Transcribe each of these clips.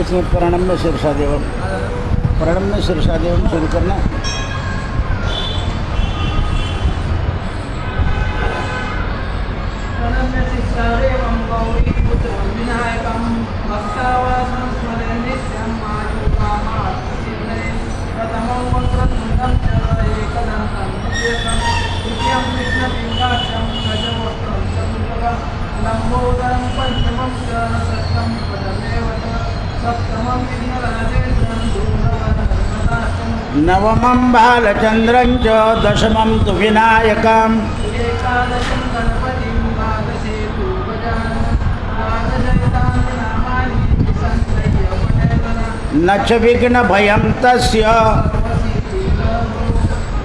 इसमें प्रणम्य शीर्षादेवम शुरू करना। प्रणम्य शीर्षादेवम गौरी पुत्रं विनायकं भक्तावासं स्मरे नित्यं आयुकामार्थसिद्धये प्रथमं वक्रतुण्डं च एकदन्तं द्वितीयं कृष्णपिङ्गाक्षं गजवक्त्रं चतुर्थं लम्बोदरं पञ्चमं च षष्ठं पदमेव च सप्तमं विघ्नराजेन्द्रं दूरवरदं नवमं बालचन्द्रं च दशमं तु विनायकम् एकादशं गणपतिं द्वादशे तु गजाननं द्वादशैतानि नामानि विसञ्चय्य पठेतरा न च विघ्नभयं तस्य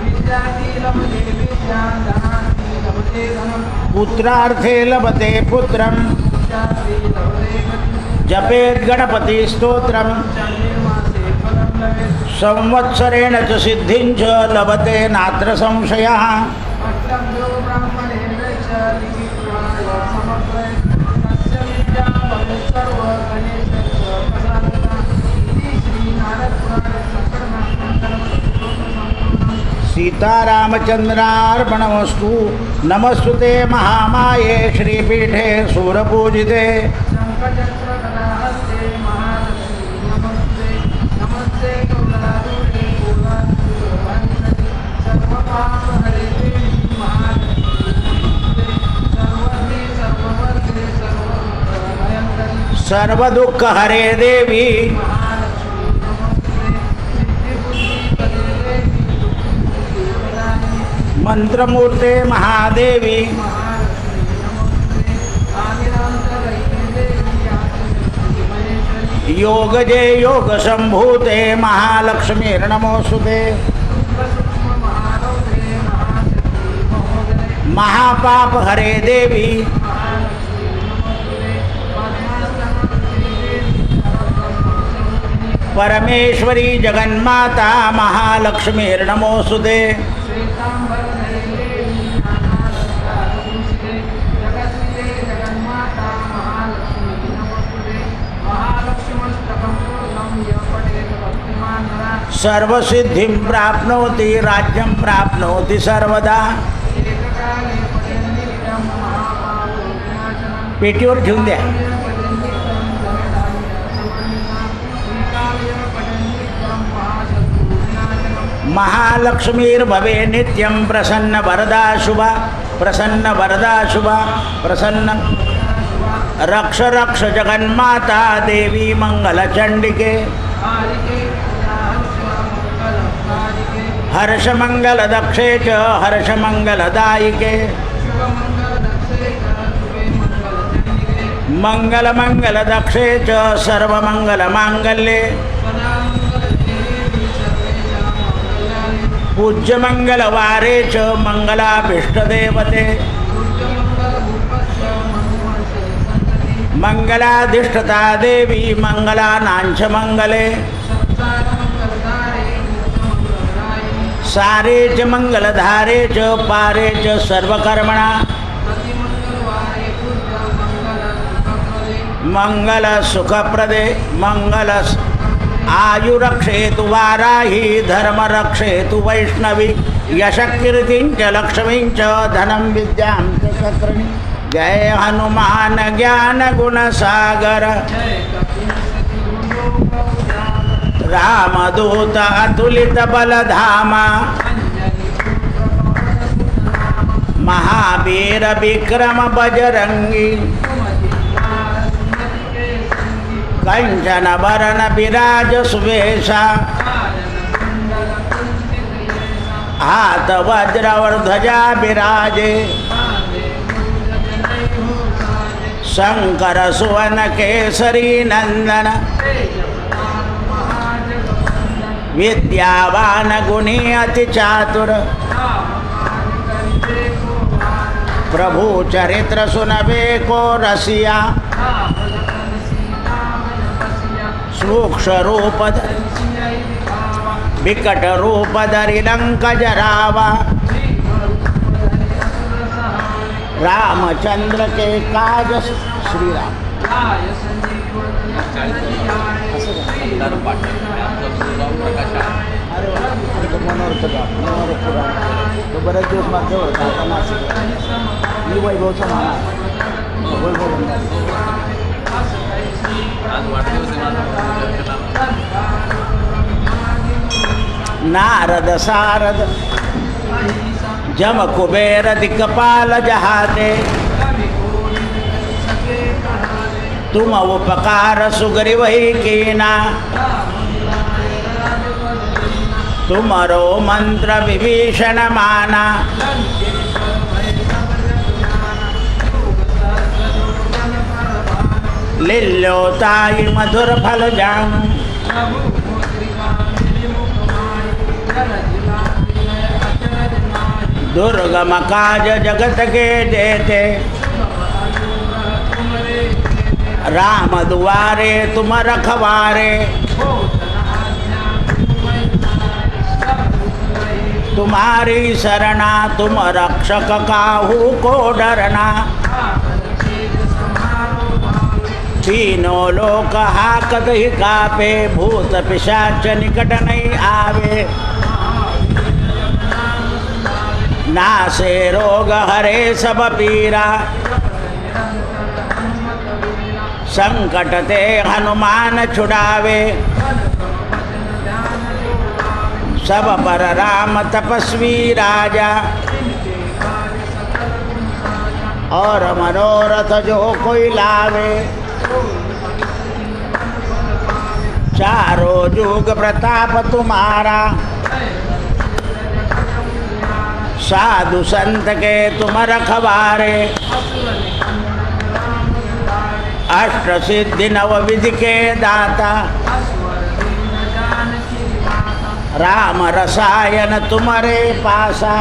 विद्यार्थी लभते विद्यां धनार्थी लभते धनं पुत्रार्थे लभते पुत्रं विद्यार्थी लभते गतिं जपेत् गणपति स्तोत्रं चान्निर्मासे फलं लभेत् संवत्सरेण च सिद्धिं च लभते नात्र संशयः। अष्टभ्यो ब्राह्मणेभ्य च लिखित्वा समग्रे तस्य विद्या भवेत् सर्वगणेशस्य प्रसादता इति श्रीनारदपुराणे संकटनाशनं सीतारामचन्द्रार्पणमस्तु। नमस्ते महामाये श्रीपीठे सूरपूजिते शङ्खचक्रगदाहस्ते महालक्ष्मी नमस्ते नमस्ते कमलादुर्गे पूर्वाद्भुतवाहिनी सर्वपापहरे देवी महालक्ष्मी नमस्ते सर्वज्ञे सर्ववर्गे सर्वभयङ्करी सर्वदुःखहरे देवी महालक्ष्मी नमस्ते सिद्धिबुद्धिपदे देवी बुद्धिप्रदायिनी मंत्रमूर्ते महादेवी महालक्ष्मी नमस्ते आदिरान्तरहिते देवी आदिलक्ष्मी योगजे योग संभूते महालक्ष्मीर्नमोस्तुते। सूक्ष्म महारौद्रे महाशक्ति महोदरे महापाप हरे देवी महालक्ष्मी नमस्ते पद्मासनस्ते देवी सरस्वती परमेश्वरी जगन्माता महालक्ष्मीर्नमोस्तुते। श्वेतांबरधरे देवी नानालंकारभूषिते जगत्स्थिते जगन्माता महालक्ष्मी नमस्ते महालक्ष्मस्तकं पूर्णं यः पठेत् भक्तिमान् नरः सर्वसिद्धिं प्राप्नोति राज्यं प्राप्नोति सर्वदा। एककाले पठेन् नित्यं महाभावो विनाशनं पेटीवर ठेवून द्या। महालक्ष्मीर्भवे नित्यं प्रसन्न वरदा शुभा प्रसन्न वरदा शुभा प्रसन्न रक्ष रक्ष जगन्माता देवी मंगलचंडिके हर्ष मंगल दक्षे च हर्ष मंगलदायिके मंगल मंगल दक्षे च सर्वमंगल मांगल्ये पूज्य मंगलवारे च मंगलाभिष्टदेवते मंगलाधिष्ठता देवी मंगलानांच मंगले सारे च मंगलधारे च पारे च सर्वकर्मणा मंगल सुखप्रदे मंगल आयुरक्षेतु वाराही धर्म रक्षेतु वैष्णवी यशकीर्तिं च लक्ष्मीं च धनं विद्यां च चक्रणी। जय हनुमान ज्ञान गुण सागर रामदूत अतुलित बलधामा महावीर विक्रम बजरंगी कंचन वरण विराज सुवेशा हाथ वज्र और ध्वजा विराजे शंकर सुवन केसरी नंदन विद्यावान गुणी अति चातुर प्रभु चरित्र सुनबे को रसिया सूक्ष्म रूप विकट रूप धरि लंक जरावा रामचंद्र के काज श्री राम तो बरेच दिवस मागच्या होता नाशिक मी वैभवचा महाराज वैभव नारद सारद जम कुबेर दिक्पाल जहाते तुम उपकार सुग्रीव ही कीना तुमरो मंत्र विभीषण माना लिल्लोताई मधुर फल जाम दुर्गम काज जगत के देते राम दुआरे तुम रखवारे तुम्हारी शरणा तुम रक्षक काहू को डरना तीनों लोक हाकत ही कापे भूत पिशाच निकट नहीं आवे नासे रोग हरे सब पीरा संकट ते हनुमान छुड़ावे सब पर राम तपस्वी राजा और मनोरथ जो कोई लावे चारों जुग प्रताप तुम्हारा साधु संत के तुम रखवारे अष्ट सिद्धि नव विधि के दाता राम रसायन तुम्हारे पासा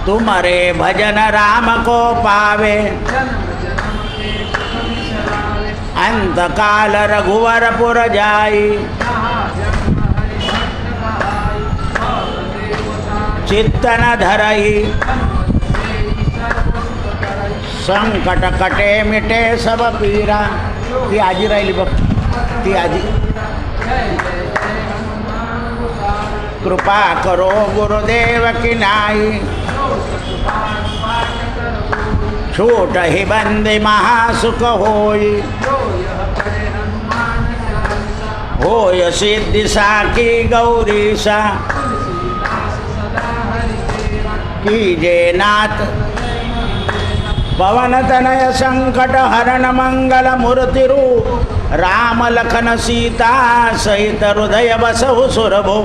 तुम्हारे भजन राम को पावे अंत काल रघुवरपुर जाई चित्तन धरई संकट कटे मिटे सब पीरा ती आजी राहिली बघ ती आजी कृपा करो गुरुदेव की नाई छूट ही बंदी महासुख होय सिद्धि साकी गौरीसा कीजे नाथ पवन तनय संकट हरण मंगल मूर्ति रूप राम लखन सीता सहित हृदय बसहु सुरभो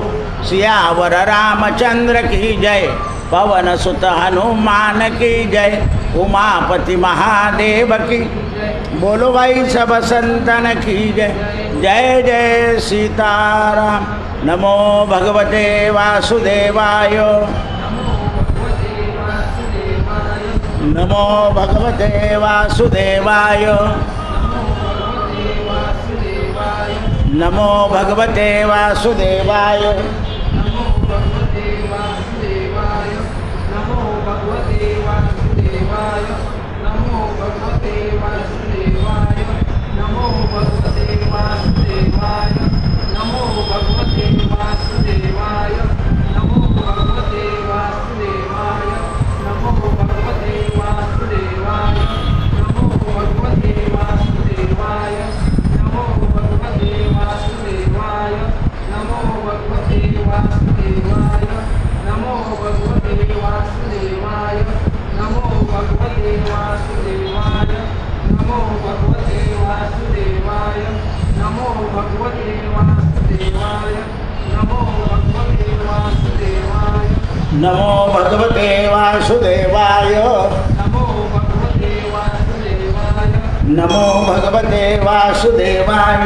सियावर रामचंद्र की जय पवन सुत हनुमान की जय उमापति महादेव की बोलो भाई सब संतन की जय जय जय सीताराम नमो भगवते वासुदेवाय नमो भगवते वासुदेवाय नमो भगवते वासुदेवाय नमो भगवते वासुदेवाय नमो भगवते वासुदेवाय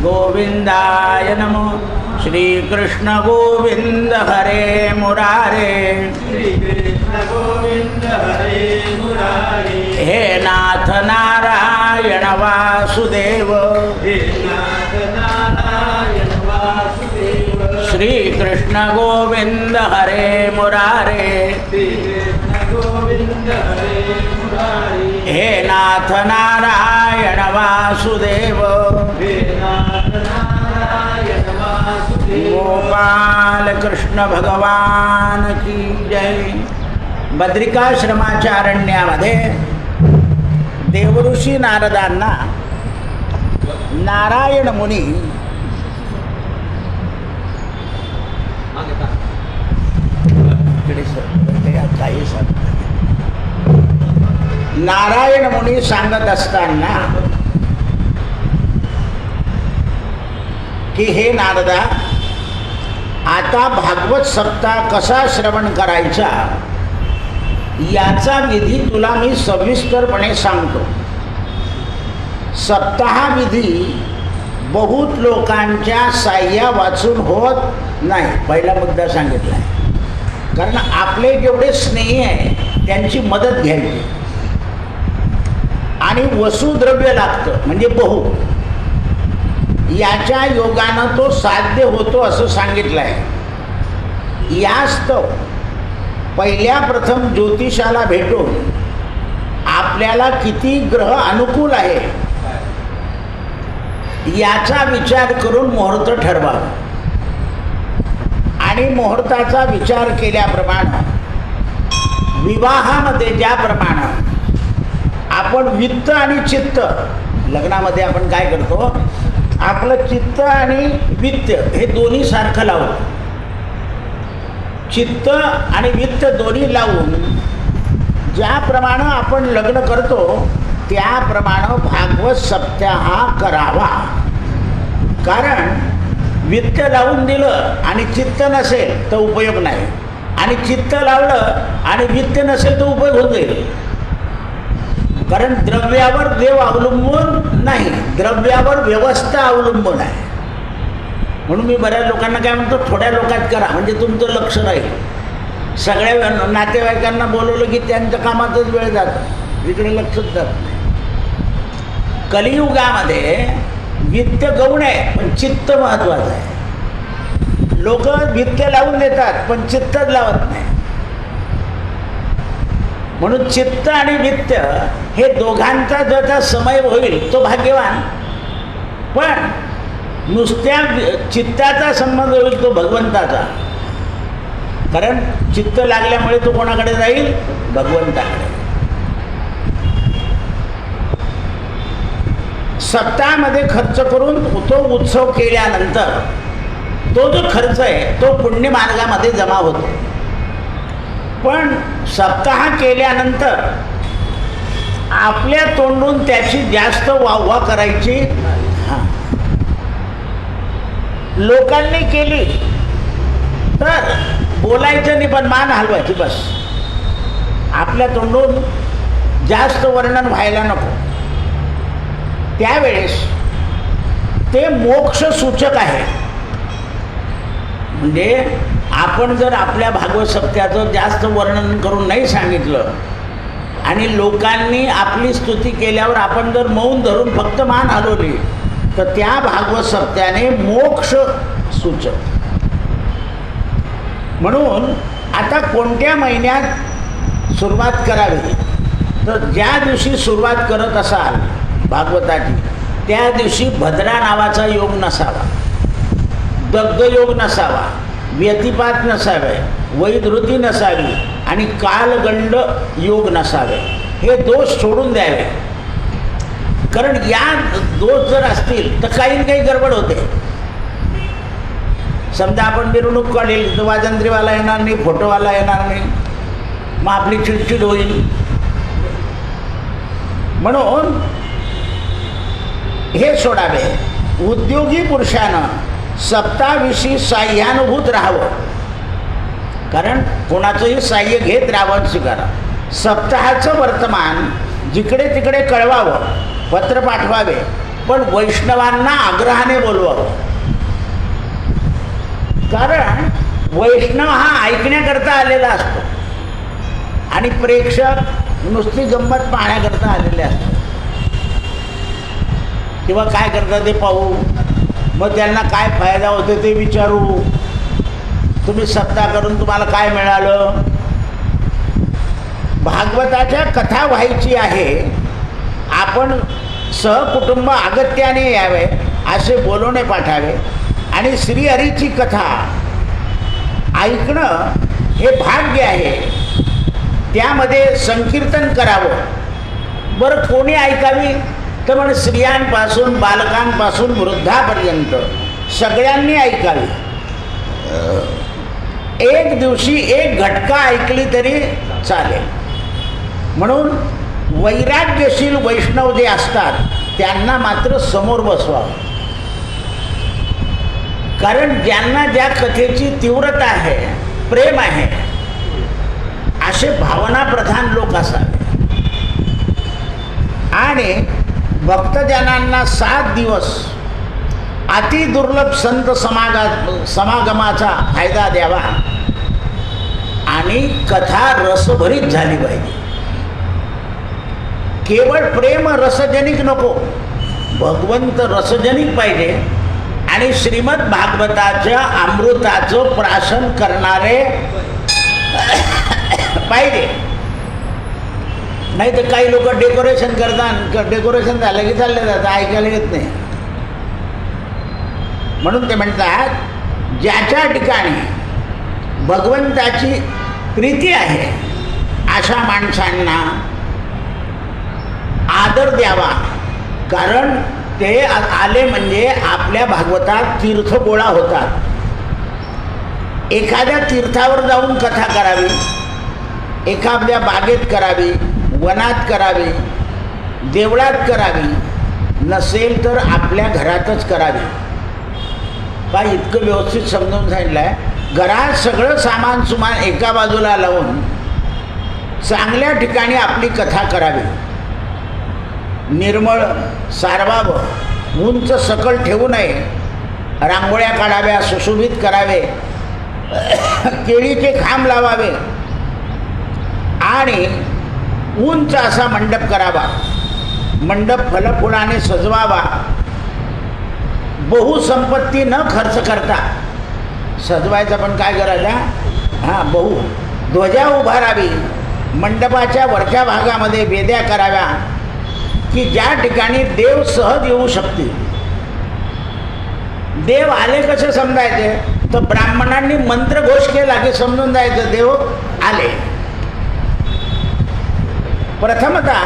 गोविंदाय नमो श्रीकृष्ण गोविंद हरे मुरारे श्रीकृष्ण गोविंद हरे मुरारी हे नाथ नारायण वासुदेव हे नाथ नारायण वासुदेव श्रीकृष्ण गोविंद हरे मुरारे श्रीकृष्ण गोविंद हरे मुरारी हे नाथ नारायण वासुदेव हे नाथ नारायण वासुदेव गोपाल कृष्ण भगवान की जय. बद्रिकाश्रमाच्या अरण्यामध्ये देवऋषी नारदांना नारायण मुनी नारायण मुनी सांगत असताना की हे नारदा, आता भागवत सप्ताह कसा श्रवण करायचा याचा विधी तुला मी सविस्तरपणे सांगतो. सप्ताह विधी बहुत लोकांच्या साह्या वाचून होत नाही, पहिला मुद्दा सांगितला आहे. कारण आपले जेवढे स्नेही आहे त्यांची मदत घ्यायची आणि वसुद्रव्य लागतं म्हणजे बहु, याच्या योगानं तो साध्य होतो असं सांगितलं आहे. यास्तव पहिल्या प्रथम ज्योतिषाला भेटून आपल्याला किती ग्रह अनुकूल आहे याचा विचार करून मुहूर्त ठरवावा आणि मुहूर्ताचा विचार केल्याप्रमाणे विवाहामध्ये ज्याप्रमाणे आपण वित्त आणि चित्त, लग्नामध्ये आपण काय करतो, आपलं चित्त आणि वित्त हे दोन्ही सारखं लावतो. चित्त आणि वित्त दोन्ही लावून ज्याप्रमाणे आपण लग्न करतो त्याप्रमाणे भागवत सप्ताह करावा. कारण वित्त लावून दिलं आणि चित्त नसेल तर उपयोग नाही, आणि चित्त लावलं आणि वित्त नसेल तर उपयोग होत जाईल. कारण द्रव्यावर देव अवलंबून नाही, द्रव्यावर व्यवस्था अवलंबून आहे. म्हणून मी बऱ्याच लोकांना काय म्हणतो, थोड्या लोकात करा म्हणजे तुमचं लक्ष राहील. सगळ्या नातेवाईकांना बोलवलं की त्यांच्या कामातच वेळ जातो, इकडे लक्षच जात नाही. कलियुगामध्ये वित्त गौण आहे पण चित्त महत्त्वाचं आहे. लोक वित्त लावून देतात पण चित्तच लावत नाही. म्हणून चित्त आणि वित्त हे दोघांचा जर समय होईल तो भाग्यवान, पण नुसत्या चित्ताचा संबंध होईल तो भगवंताचा. कारण चित्त लागल्यामुळे तो कोणाकडे जाईल, भगवंताकडे. सप्ताहामध्ये खर्च करून तो उत्सव केल्यानंतर तो जो खर्च आहे तो पुण्य मार्गामध्ये जमा होतो. पण सप्ताह केल्यानंतर आपल्या तोंडून त्याची जास्त वाहवा करायची. लोकांनी केली तर बोलायचं नाही पण मान हलवायची बस. आपल्या तोंडून जास्त वर्णन व्हायला नको. त्यावेळेस ते मोक्ष सूचक आहे. म्हणजे आपण जर आपल्या भागवत सप्त्याचं जास्त वर्णन करून नाही सांगितलं आणि लोकांनी आपली स्तुती केल्यावर आपण जर मौन धरून फक्त मान हलवली तर त्या भागवत सप्त्याने मोक्ष सूचक. म्हणून आता कोणत्या महिन्यात सुरुवात करावी, तर ज्या दिवशी सुरुवात करत असाल भागवताची त्या दिवशी भद्रा नावाचा योग नसावा, दग्ध योग नसावा, व्यतिपात नसावे, वैधृती नसावी आणि कालगंड योग नसावे. हे दोष सोडून द्यावे. कारण या दोष जर असतील तर काही काही गडबड होते. समजा आपण मिरवणूक काढेल तर वाजंत्रीवाला येणार नाही, फोटोवाला येणार नाही, मग आपली चिडचिड होईल. म्हणून हे सोडावे. उद्योगी पुरुषानं सप्ताहाविषयी साह्यानुभूत राहावं. कारण कोणाचंही साह्य घेत राहावं स्वीकारा. सप्ताहाचं वर्तमान जिकडे तिकडे कळवावं, पत्र पाठवावे पण वैष्णवांना आग्रहाने बोलवावं. कारण वैष्णव हा ऐकण्याकरता आलेला असतो आणि प्रेक्षक नुसती गंमत पाहण्याकरता आलेले असतात. किंवा काय करतात ते पाहू, मग त्यांना काय फायदा होतो ते विचारू, तुम्ही सत्ता करून तुम्हाला काय मिळालं. भागवताच्या कथा व्हायची आहे, आपण सहकुटुंब अगत्याने यावे असे बोलवणे पाठावे आणि श्रीहरीची कथा ऐकणं हे भाग्य आहे. त्यामध्ये संकीर्तन करावं. बरं कोणी ऐकावी तर म्हणजे स्त्रियांपासून बालकांपासून वृद्धापर्यंत सगळ्यांनी ऐकावी. एक दिवशी एक घटका ऐकली तरी चालेल. म्हणून वैराग्यशील वैष्णव जे असतात त्यांना मात्र समोर बसवावं. कारण ज्यांना ज्या कथेची तीव्रता आहे, प्रेम आहे, असे भावनाप्रधान लोक असावे. आणि भक्तजनांना 7 दिवस अतिदुर्लभ संत समागमाचा फायदा द्यावा आणि कथा रसभरीत झाली पाहिजे. केवळ प्रेम रसजनिक नको, भगवंत रसजनिक पाहिजे आणि श्रीमद भागवताच्या अमृताचं प्राशन करणारे पाहिजे. नाही तर काही लोक डेकोरेशन करतात, डेकोरेशन झालं की चालले जातं, ऐकायला येत नाही. म्हणून ते म्हणतात ज्याच्या ठिकाणी भगवंताची प्रीती आहे अशा माणसांना आदर द्यावा. कारण ते आले म्हणजे आपल्या भागवतात तीर्थ गोळा होतात. एखाद्या तीर्थावर जाऊन कथा करावी, एखाद्या बागेत करावी, वनात करावी, देवळात करावी, नसेल तर आपल्या घरातच करावी. बा इतकं व्यवस्थित समजून सांगितलं आहे. घरात सगळं सामान सुमान एका बाजूला लावून चांगल्या ठिकाणी आपली कथा करावी. निर्मळ सारवावं, उंच सकल ठेवू नये, रांगोळ्या काढाव्या, सुशोभित करावे, केळीचे खांब लावावे आणि उंच असा मंडप करावा. मंडप फलफुलाने सजवावा. बहुसंपत्ती न खर्च करता सजवायचा पण काय करायचा, बहु ध्वजा उभारावी. मंडपाच्या वरच्या भागामध्ये वेद्या कराव्या की ज्या ठिकाणी देव सहज येऊ शकतील. देव आले कसे समजायचे तर ब्राह्मणांनी मंत्रघोष केला की समजून जायचं देव आले. प्रथमतः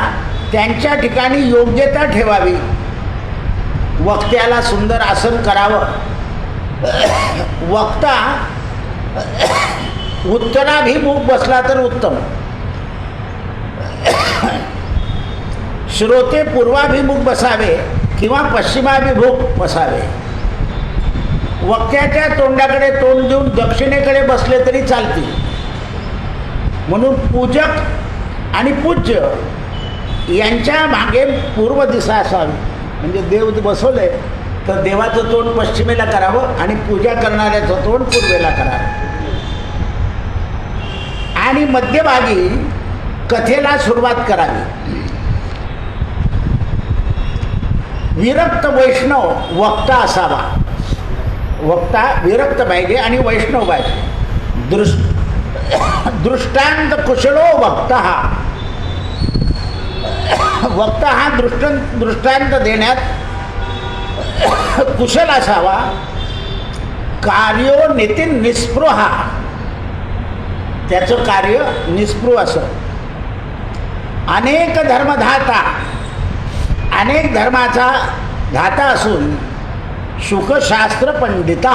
त्यांच्या ठिकाणी योग्यता ठेवावी. वक्त्याला सुंदर आसन करावं. वक्ता उत्तराभिमुख बसला तर उत्तम, श्रोते पूर्वाभिमुख बसावे किंवा पश्चिमाभिमुख बसावे. वक्त्याच्या तोंडाकडे तोंड देऊन दक्षिणेकडे बसले तरी चालतील. म्हणून पूजक आणि पूज्य यांच्या मागे पूर्व दिशा असावी. म्हणजे देव बसवले तर देवाचं तोंड पश्चिमेला करावं आणि पूजा करणाऱ्याचं तोंड पूर्वेला करावं. आणि मध्यभागी कथेला सुरुवात करावी. विरक्त वैष्णव वक्ता असावा. वक्ता विरक्त पाहिजे आणि वैष्णव पाहिजे. दृष्टांत कुशलो वक्ता हा. वक्ता हा दृष्टांत देण्यात कुशल असावा. कार्यो नितीन निस्पृहा. त्याचं कार्य निस्पृह असं. अनेक धर्मधाता, अनेक धर्माचा धाता असून शुकशास्त्र पंडिता.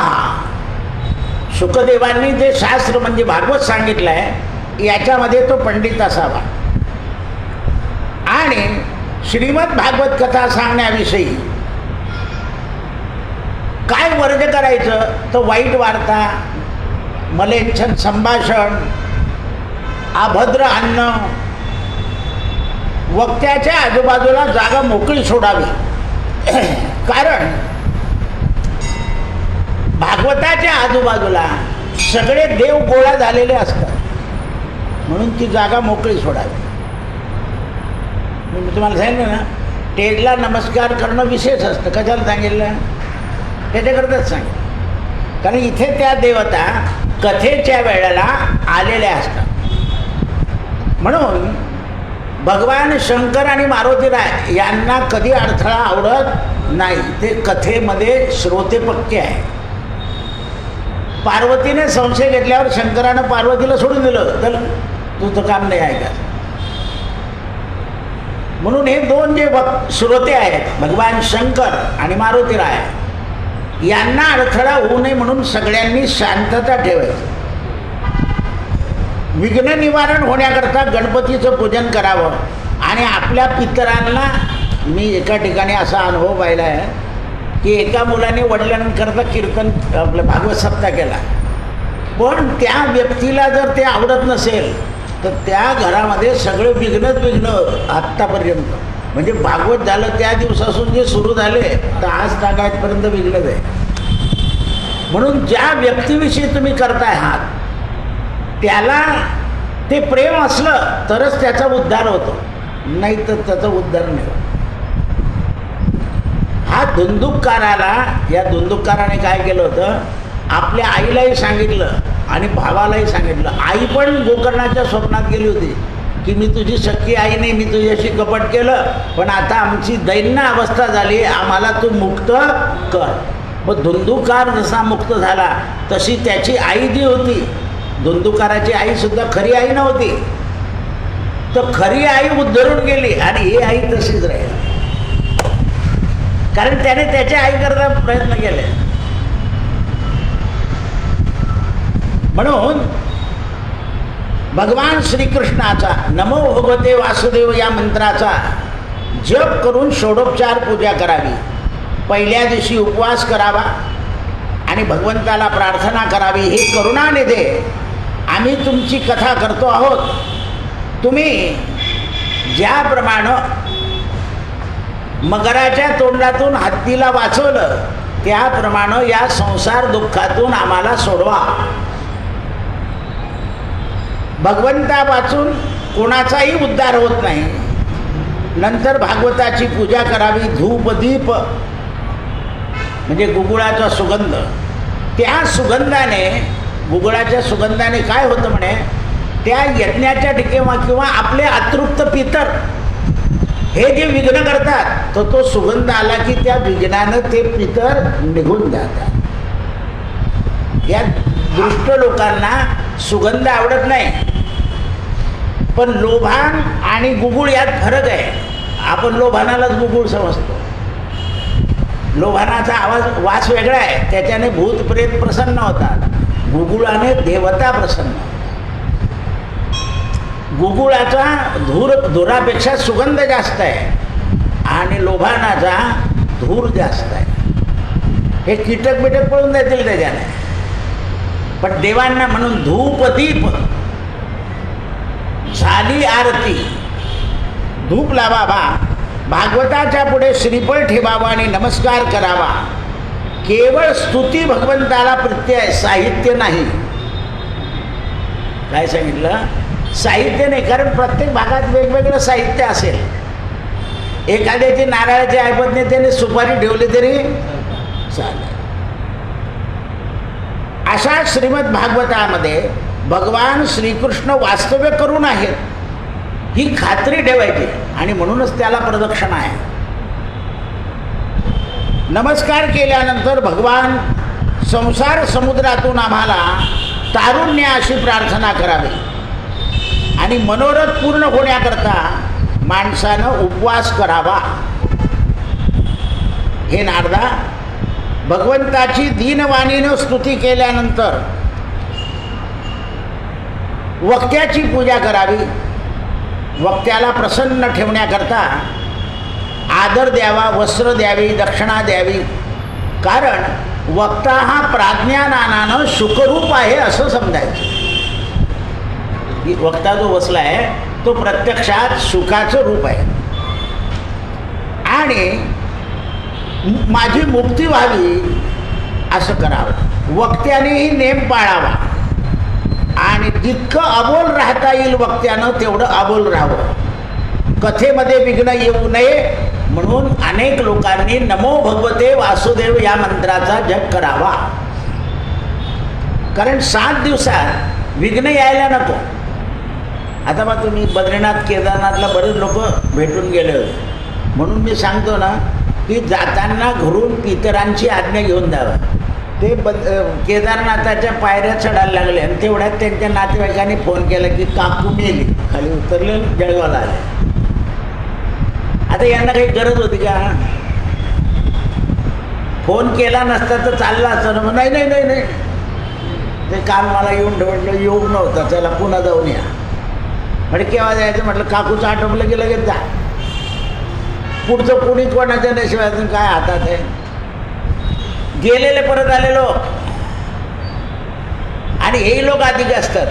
शुकदेवांनी जे शास्त्र म्हणजे भागवत सांगितलं आहे याच्यामध्ये तो पंडित असावा. आणि श्रीमद भागवत कथा सांगण्याविषयी काय वर्ज करायचं तर वाईट वार्ता, मलेच्छन संभाषण, अभद्र अन्न, वक्त्याच्या आजूबाजूला जागा मोकळी सोडावी. कारण भागवताच्या आजूबाजूला सगळे देव गोळा झालेले असतात, म्हणून ती जागा मोकळी सोडावी. मी तुम्हाला सांगितलं ना, टेजला नमस्कार करणं विशेष असतं. कशाला सांगितलं? त्याच्याकरताच सांगितलं. कारण इथे त्या देवता कथेच्या वेळेला आलेल्या असतात. म्हणून भगवान शंकर आणि मारुतीराय यांना कधी अडथळा आवडत नाही. ते कथेमध्ये श्रोते पक्के आहे. पार्वतीने संशय घेतल्यावर शंकरानं पार्वतीला सोडून दिलं, तर तुझं काम नाही आहे का? म्हणून हे दोन जे श्रोते आहेत, भगवान शंकर आणि मारुतीराय, यांना अडथळा होऊ नये म्हणून सगळ्यांनी शांतता ठेवायची. विघ्न निवारण होण्याकरता गणपतीचं पूजन करावं. आणि आपल्या पितरांना, मी एका ठिकाणी असा अनुभव पाहिला आहे की एका मुलाने वडिलांकरता कीर्तन आपलं भागवत सप्ताह केला, पण त्या व्यक्तीला जर ते आवडत नसेल तर त्या घरामध्ये सगळे विघ्न आत्तापर्यंत, म्हणजे भागवत झालं त्या दिवसापासून जे सुरू झाले तर आज तागायतपर्यंत विघ्नच आहे. म्हणून ज्या व्यक्तीविषयी तुम्ही करताय आहात त्याला ते प्रेम असलं तरच त्याचा उद्धार होतो, नाही तर त्याचा उद्धार नाही होत. हा धुंदुककाराला, या धुंदुककाराने काय केलं होतं, आपल्या आईलाही सांगितलं आणि भावालाही सांगितलं. आई पण गोकर्णाच्या स्वप्नात गेली होती की मी तुझी सख्खी आई नाही, मी तुझ्याशी कपट केलं, पण आता आमची दैन्य अवस्था झाली, आम्हाला तू मुक्त कर. मग धुंदुकार जसा मुक्त झाला तशी त्याची आई जी होती, धुंदुकाराची आईसुद्धा खरी आई नव्हती, तर खरी आई उद्धरून गेली आणि ही आई तशीच राहिली. कारण त्याने त्याच्या आईकरता प्रयत्न केले. म्हणून भगवान श्रीकृष्णाचा नमो भगवते वासुदेव या मंत्राचा जप करून षोडोपचार पूजा करावी. पहिल्या दिवशी उपवास करावा आणि भगवंताला प्रार्थना करावी, हे करुणानिधे आम्ही तुमची कथा करतो आहोत. तुम्ही ज्याप्रमाणे मगराच्या तोंडातून हत्तीला वाचवलं त्याप्रमाणे या संसार दुःखातून आम्हाला सोडवा. भगवंतापासून कोणाचाही उद्धार होत नाही. नंतर भागवताची पूजा करावी. धूप दीप म्हणजे गुगुळाचा सुगंध, त्या सुगंधाने, गुगुळाच्या सुगंधाने काय होतं म्हणे, त्या यज्ञाच्या ठिकाणी किंवा आपले अतृप्त पितर हे जे विघ्न करतात तर तो सुगंध आला की त्या विघ्नानं ते पितर निघून जातात. या दृष्ट लोकांना सुगंध आवडत नाही, पण लोभान आणि गुगुळ यात फरक आहे. आपण लोभानालाच गुगुळ समजतो. लोभानाचा आवाज वास वेगळा आहे, त्याच्याने भूत प्रेत प्रसन्न होतात. गुगुळाने देवता प्रसन्न. गुगुळाचा धुरापेक्षा सुगंध जास्त आहे आणि लोभानाचा धूर जास्त आहे. हे कीटक बिटक पळून जातील त्याच्याने. पण देवांना म्हणून धूप दीप झाली आरती, धूप लावावा, भागवताच्या पुढे श्रीफळ ठेवावा आणि नमस्कार करावा. केवळ स्तुती भगवंताला प्रत्यय, साहित्य नाही. काय सांगितलं? साहित्य नाही, कारण प्रत्येक भागात वेगवेगळं साहित्य असेल. एखाद्याची नारळाची ऐपत नाही, त्याने सुपारी ठेवली तरी चालेल. अशा श्रीमद भागवतामध्ये भगवान श्रीकृष्ण वास्तव्य करून आहेत ही खात्री ठेवायची आणि म्हणूनच त्याला प्रदक्षिणा आहे. नमस्कार केल्यानंतर भगवान संसार समुद्रातून आम्हाला तारुण्य अशी प्रार्थना करावी आणि मनोरथ पूर्ण होण्याकरता माणसानं उपवास करावा. हे नारदा, भगवंताची दीनवाणीनं स्तुती केल्यानंतर वक्त्याची पूजा करावी. वक्त्याला प्रसन्न ठेवण्याकरता आदर द्यावा, वस्त्र द्यावी, दक्षिणा द्यावी. कारण वक्ता हा प्राज्ञानानं सुखरूप आहे असं समजायचं. वक्ता जो बसला आहे तो प्रत्यक्षात सुखाचं रूप आहे. आणि माझी मुक्ती व्हावी असं करावं. वक्त्यानेही नेम पाळावा आणि जितकं अबोल राहता येईल वक्त्यानं तेवढं अबोल राहावं. कथेमध्ये विघ्न येऊ नये म्हणून अनेक लोकांनी नमो भगवते वासुदेव या मंत्राचा जप करावा. कारण 7 दिवसात विघ्न यायला नको. आता बा तुम्ही बद्रीनाथ केदारनाथला बरेच लोक भेटून गेले होते म्हणून मी सांगतो ना की जाताना घरून पितरांची आज्ञा घेऊन द्यावं. ते केदारनाथाच्या पायऱ्या चढायला लागले आणि तेवढ्यात त्यांच्या नातेवाईकांनी फोन केला की काकू मेली. खाली उतरले जळगावला आले. आता यांना काही गरज होती का? फोन केला नसता तर चालला असतं ना. नाही नाही नाही नाही ते काल मला येऊन म्हटलं योग नव्हता, चला पुन्हा जाऊन या. म्हणजे केव्हा जायचं म्हटलं काकूचं आटोपलं की लगेच जा. पुढचं कुणी कोणाच्या नशिबातून काय हातात आहे. गेलेले परत आले लोक आणि हेही लोक अधिक असतात.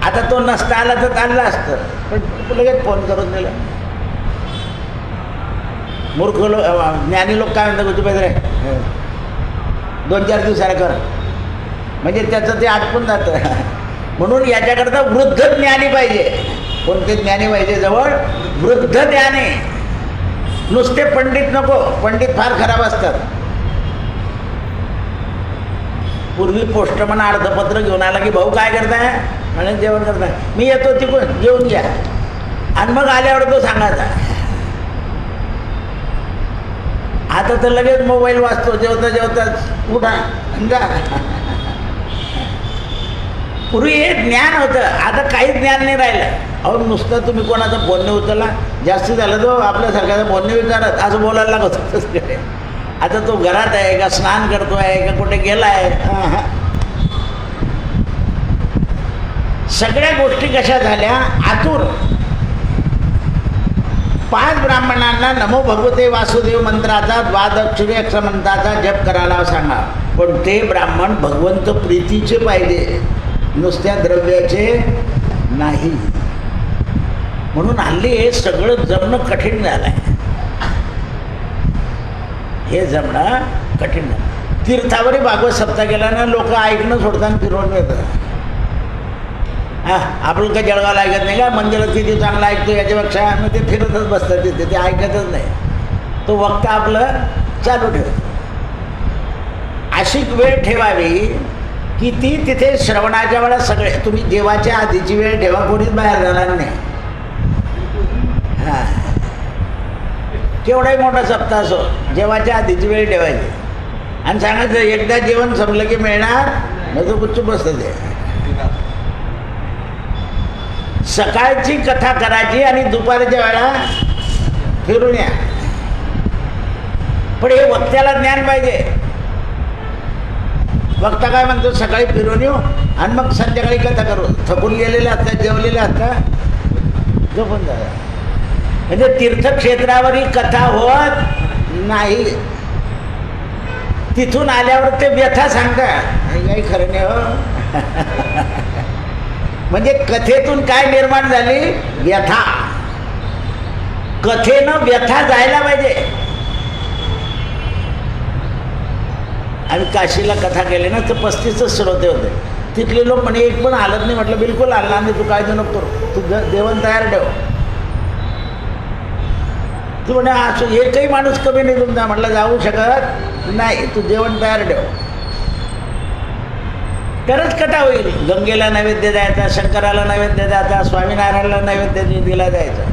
आता तो नसता आला तर चाललं असतं पण लगेच फोन करून दिलं. मूर्ख लोक ज्ञानी लोक काय म्हणतात गुजबाई रे 2-4 दिवसाला कर म्हणजे त्याचं ते आटपून जातं. म्हणून याच्याकरता वृद्ध ज्ञानी पाहिजे. कोणते ज्ञानी पाहिजे जवळ? वृद्ध ज्ञानी. नुसते पंडित नको. पंडित फार खराब असतात. पूर्वी पोस्टमन अर्धपत्र घेऊन आला की भाऊ काय करताय आणि जेवण करताय. मी येतो तिकडून जेवून घ्या आणि मग आल्यावर तो सांगायचा. आता तर लगेच मोबाईल वाचतो जेवता जेवता उठा जा. पूर्वी हे ज्ञान होतं, आता काहीच ज्ञान नाही राहिलं. अहो नुसतं तुम्ही कोणाचा फोन नाही उचलला जास्ती झालं तो आपल्यासारख्याचा फोन नाही विचारत असं बोलायला लागत होतं. आता तो घरात आहे का स्नान करतो आहे का कुठे गेला आहे. सगळ्या गोष्टी कशा झाल्या आतुर. 5 ब्राह्मणांना नमो भगवते वासुदेव मंत्राचा द्वादक्षरी अक्षर मंत्राचा जप करायला सांगा. पण ते ब्राह्मण भगवंत प्रीतीचे पाहिजे, नुसत्या द्रव्याचे नाही. म्हणून हल्ली हे सगळं जमणं कठीण झालं आहे. हे जमणं कठीण झालं. तीर्थावरी भागवत सप्ताह गेला ना लोक ऐकणं सोडताना फिरवून येतं. आपलं काही जळगावला ऐकत नाही का? मंदिरात किती चांगलं ऐकतो याच्यापेक्षा मग ते फिरतच बसतात तिथे, ते ऐकतच नाही. तो वक्ता आपलं चालू ठेवतो. अशी वेळ ठेवावी की ती तिथे श्रवणाच्या वेळा सगळे तुम्ही जेवाच्या आधीची वेळ ठेवा, कोणीच बाहेर जाणार नाही. हां केवढाही मोठा सप्ताह असो जेवाच्या आधीची वेळ ठेवायची आणि सांगायचं एकदा जेवण संपलं की मिळणार मग तो गुच्चूप बसतं. ते सकाळची कथा करायची आणि दुपारच्या वेळा फिरून या. पण हे वक्त्याला ज्ञान पाहिजे. वक्ता काय म्हणतो सकाळी फिरून येऊ आणि मग संध्याकाळी कथा करू. थकून गेलेले असतात, जेवलेले असतात, झोपून जा. म्हणजे तीर्थक्षेत्रावरही कथा होत नाही. तिथून आल्यावर ते व्यथा सांगतात काही खरं नाही हो. म्हणजे कथेतून काय निर्माण झाली? व्यथा. कथेनं व्यथा जायला पाहिजे. आम्ही काशीला कथा केली ना तर 35 श्रोते होते. तिथले लोक म्हणे एक पण हालत नाही. म्हटलं बिलकुल आला नाही, तू काय नको करू, तू जेवण तयार ठेव. तू म्हणे असं एकही माणूस कमी नाही तुमचा. म्हटलं जाऊ शकत नाही, तू जेवण तयार ठेव. तरच कथा होईल. गंगेला नैवेद्य द्यायचा, शंकराला नैवेद्य द्यायचा, स्वामीनारायणला नैवेद्य दिला जायचा.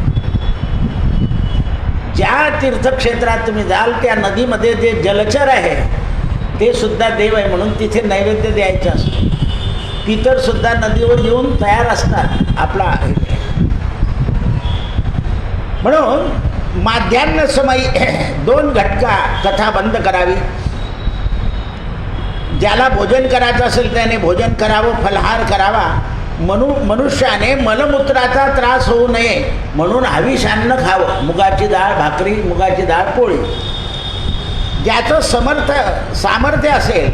ज्या तीर्थक्षेत्रात तुम्ही जाल त्या नदीमध्ये जे जलचर आहे ते सुद्धा देव आहे म्हणून तिथे नैवेद्य द्यायचं असतं. पितर सुद्धा नदीवर येऊन तयार असतात आपला. म्हणून माध्यान्ह समयी 2 घटका कथा बंद करावी. ज्याला भोजन करायचं असेल त्याने भोजन करावं, फलहार करावा. मनुष्याने मलमूत्राचा त्रास होऊ नये म्हणून हविषान्न खावं. मुगाची डाळ भाकरी, मुगाची डाळ पोळी. ज्याचं सामर्थ्य असेल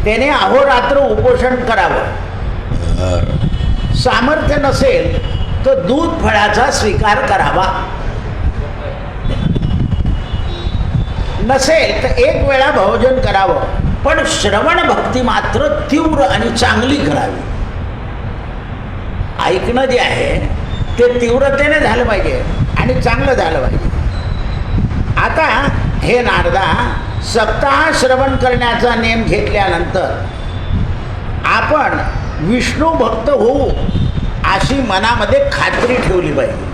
त्याने अहोरात्र उपोषण करावं. सामर्थ्य नसेल तर दूध फळाचा स्वीकार करावा. नसेल तर एक वेळा भोजन करावं, पण श्रवण भक्ती मात्र तीव्र आणि चांगली करावी. ऐकणं जे आहे ते तीव्रतेने झालं पाहिजे आणि चांगलं झालं पाहिजे. आता हे नारदा, सप्ताह श्रवण करण्याचा नेम घेतल्यानंतर आपण विष्णू भक्त होऊ अशी मनामध्ये खात्री ठेवली पाहिजे.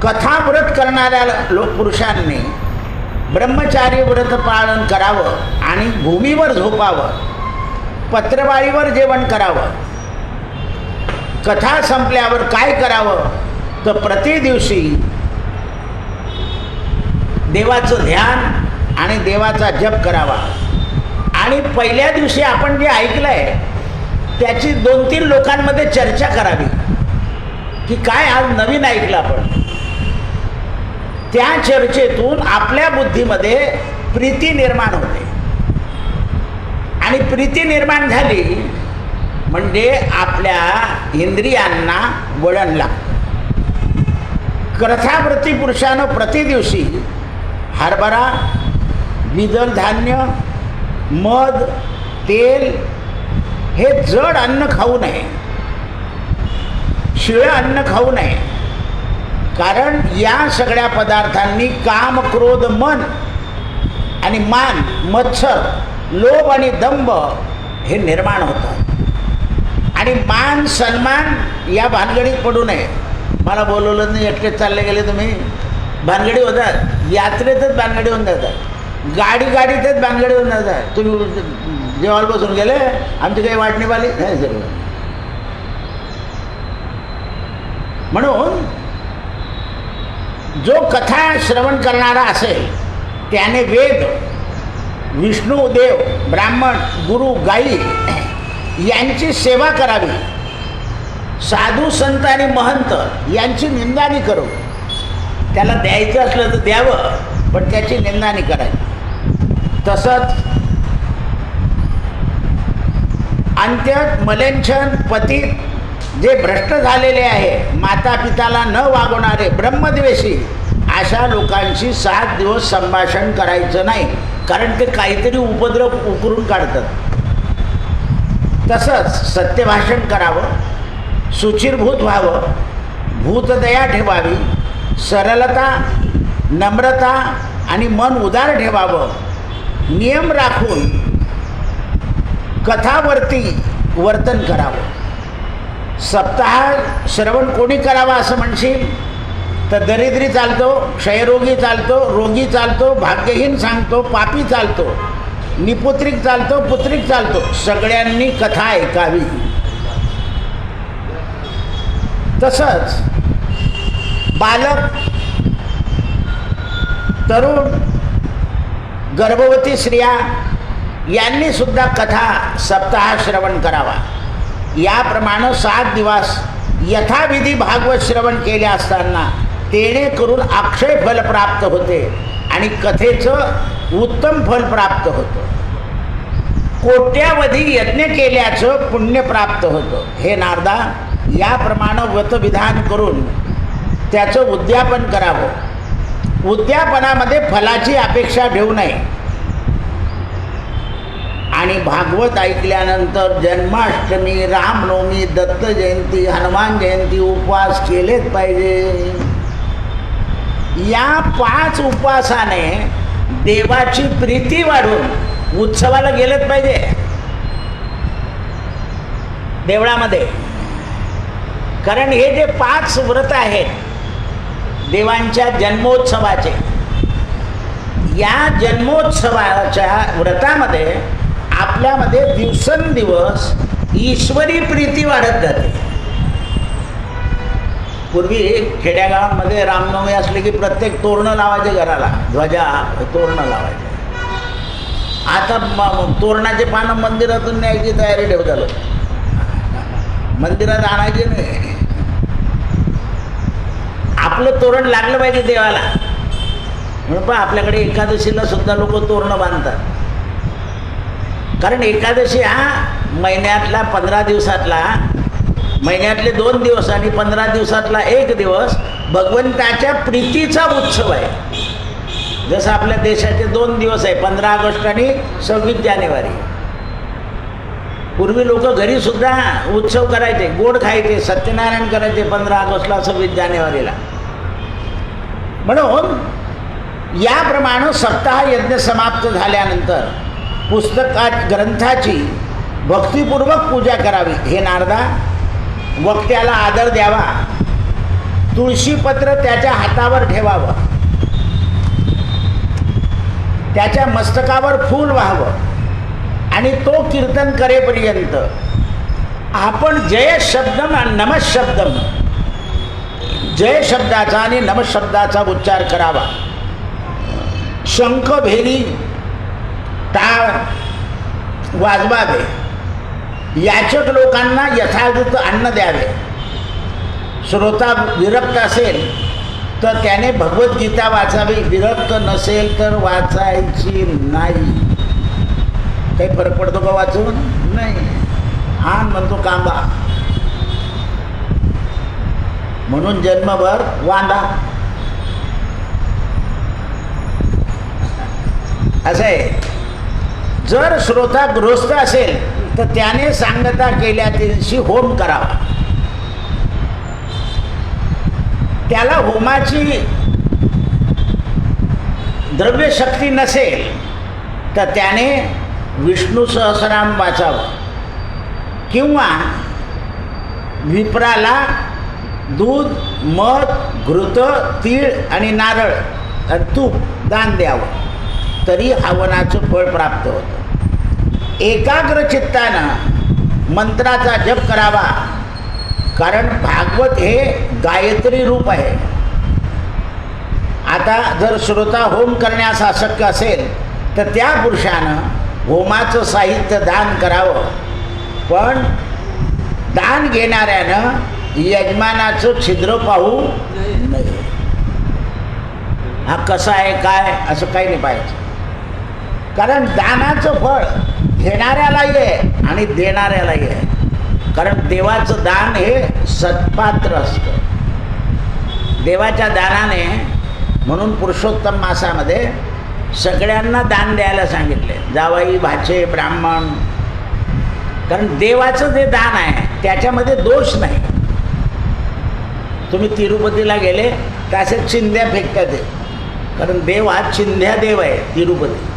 कथा व्रत करणाऱ्या पुरुषांनी ब्रह्मचारी व्रत पालन करावं आणि भूमीवर झोपावं, पत्रवाळीवर जेवण करावं. कथा संपल्यावर काय करावं तर प्रति दिवशी देवाचं ध्यान आणि देवाचा जप करावा. आणि पहिल्या दिवशी आपण जे ऐकलं आहे त्याची 2-3 लोकांमध्ये चर्चा करावी की काय आज नवीन ऐकलं आपण. त्या चर्चेतून आपल्या बुद्धीमध्ये प्रीती निर्माण होते आणि प्रीती निर्माण झाली म्हणजे आपल्या इंद्रियांना वळण लागतं. कथाव्रती पुरुषानं प्रति दिवशी हरभरा, द्विदल धान्य, मध, तेल हे जड अन्न खाऊ नये, शिळं अन्न खाऊ नये. कारण या सगळ्या पदार्थांनी काम, क्रोध, मन आणि मान, मत्सर, लोभ आणि दंभ हे निर्माण होतात. आणि मान सन्मान या भानगडीत पडू नये. मला बोलवलं नाही, एकटेच चालले गेले तुम्ही, भानगडी होतात. यात्रेतच भानगडी होऊन जातात, गाडीतच भानगडी होऊन जातात. तुम्ही जेवायला बसून गेले, आमची काही वाट निभाली नाही सर्व. म्हणून जो कथा श्रवण करणारा असेल त्याने वेद, विष्णुदेव, ब्राह्मण, गुरु, गायी यांची सेवा करावी. साधू, संत आणि महंत यांची निंदा नाही करू. त्याला द्यायचं असलं तर द्यावं, पण त्याची निंदा नाही करावी. तसंच अंत्यत, मलेच्छन, पतित जे भ्रष्ट झालेले आहे, माता पिताला न वागवणारे, ब्रह्मद्वेषी अशा लोकांशी 7 दिवस संभाषण करायचं नाही, कारण ते काहीतरी उपद्रव उकरून काढतात. तसंच सत्यभाषण करावं, शुचिरभूत व्हावं, भूतदया ठेवावी, सरलता, नम्रता आणि मन उदार ठेवावं. नियम राखून कथावर्ती वर्तन करावं. सप्ताह श्रवण कोणी करावा असं म्हणशील तर दरिद्री चालतो, क्षयरोगी चालतो, रोगी चालतो, भाग्यहीन सांगतो, पापी चालतो, निपुत्रिक चालतो, पुत्रिक चालतो. सगळ्यांनी कथा ऐकावी. तसंच बालक, तरुण, गर्भवती स्त्रिया यांनी सुद्धा कथा सप्ताह श्रवण करावा. याप्रमाणे 7 दिवस यथाविधी भागवत श्रवण केले असताना तेणे करून अक्षय फल प्राप्त होते आणि कथेचं उत्तम फल प्राप्त होतं. कोट्यावधी यज्ञ केल्याचं पुण्य प्राप्त होतं. हे नारदा, याप्रमाणे व्रतविधान करून त्याचं उद्यापन करावं. उद्यापनामध्ये फलाची अपेक्षा ठेवू नये. आणि भागवत ऐकल्यानंतर जन्माष्टमी, रामनवमी, दत्त जयंती, हनुमान जयंती उपवास केलेच पाहिजे. या 5 उपवासाने देवाची प्रीती वाढून उत्सवाला गेलेच पाहिजे देवळामध्ये. कारण हे जे 5 व्रत आहेत देवांच्या जन्मोत्सवाचे, या जन्मोत्सवाच्या व्रतामध्ये आपल्यामध्ये दिवसेंदिवस ईश्वरी प्रीती वाढत जाते. पूर्वी खेड्यागावांमध्ये रामनवमी असले की प्रत्येक तोरणं लावायचे, घराला ध्वजा तोरणं लावायचे. आता तोरणाचे पानं मंदिरातून न्यायची तयारी ठेवतात. मंदिरात आणायचे नाही. आपलं तोरण लागलं पाहिजे देवाला. म्हणून पण आपल्याकडे एकादशीला सुद्धा लोक तोरणं बांधतात. कारण एकादशी हा महिन्यातला 15 दिवसातला महिन्यातले 2 दिवस आणि 15 दिवसातला 1 दिवस भगवंताच्या प्रीतीचा उत्सव आहे. जसं आपल्या देशाचे 2 दिवस आहे, 15 ऑगस्ट आणि 26 जानेवारी. पूर्वी लोक घरी सुद्धा उत्सव करायचे, गोड खायचे, सत्यनारायण करायचे 15 ऑगस्टला 26 जानेवारीला. म्हणून याप्रमाणे सप्ताह यज्ञ समाप्त झाल्यानंतर ग्रंथाची भक्तिपूर्वक पूजा करावी. हे नारदा, वक्त्याला आदर द्यावा, तुळशीपत्र त्याच्या हातावर ठेवावं, त्याच्या मस्तकावर फूल व्हावं आणि तो कीर्तन करेपर्यंत आपण जय शब्दम आणि नमशब्दम, जय शब्दाचा आणि नमशब्दाचा उच्चार करावा. शंख भेरी टाळ वाजवावे. याचक लोकांना यथावृत्त अन्न द्यावे. श्रोता विरक्त असेल तर त्याने भगवद्गीता वाचावी, विरक्त नसेल तर वाचायची नाही. काही फरक पडतो का वाचून? नाही. आण म्हणतो कांबा. म्हणून जन्मभर वांदा. असं आहे. जर श्रोता गृहस्थ असेल तर त्याने सांगता केल्या दिवशी होम करावा. त्याला होमाची द्रव्यशक्ती नसेल तर त्याने विष्णू सहस्रनाम वाचावं किंवा विप्राला दूध, मध, घृत, तीळ आणि नारळ आणि तूप दान द्यावं, तरी हवनाचं फळ प्राप्त होतं. एकाग्र चित्तानं मंत्राचा जप करावा, कारण भागवत हे गायत्री रूप आहे. आता जर श्रोता होम करण्यास अशक्य असेल तर त्या पुरुषानं होमाचं साहित्य दान करावं, पण दान घेणाऱ्यानं यजमानाचं छिद्र पाहू नये. हा कसा आहे काय असं काही नाही पाहिजे, कारण दानाचं फळ घेणाऱ्यालाही आहे आणि देणाऱ्यालाही आहे. कारण देवाचं दान हे सत्पात्र असतं. देवाच्या दानाने, म्हणून पुरुषोत्तम मासामध्ये सगळ्यांना दान द्यायला सांगितले, जावई, भाचे, ब्राह्मण. कारण देवाचं जे दान आहे त्याच्यामध्ये दोष नाही. तुम्ही तिरुपतीला गेले तर असे चिंध्या फेकतात ते, कारण देव हा चिंध्या देव आहे तिरुपती.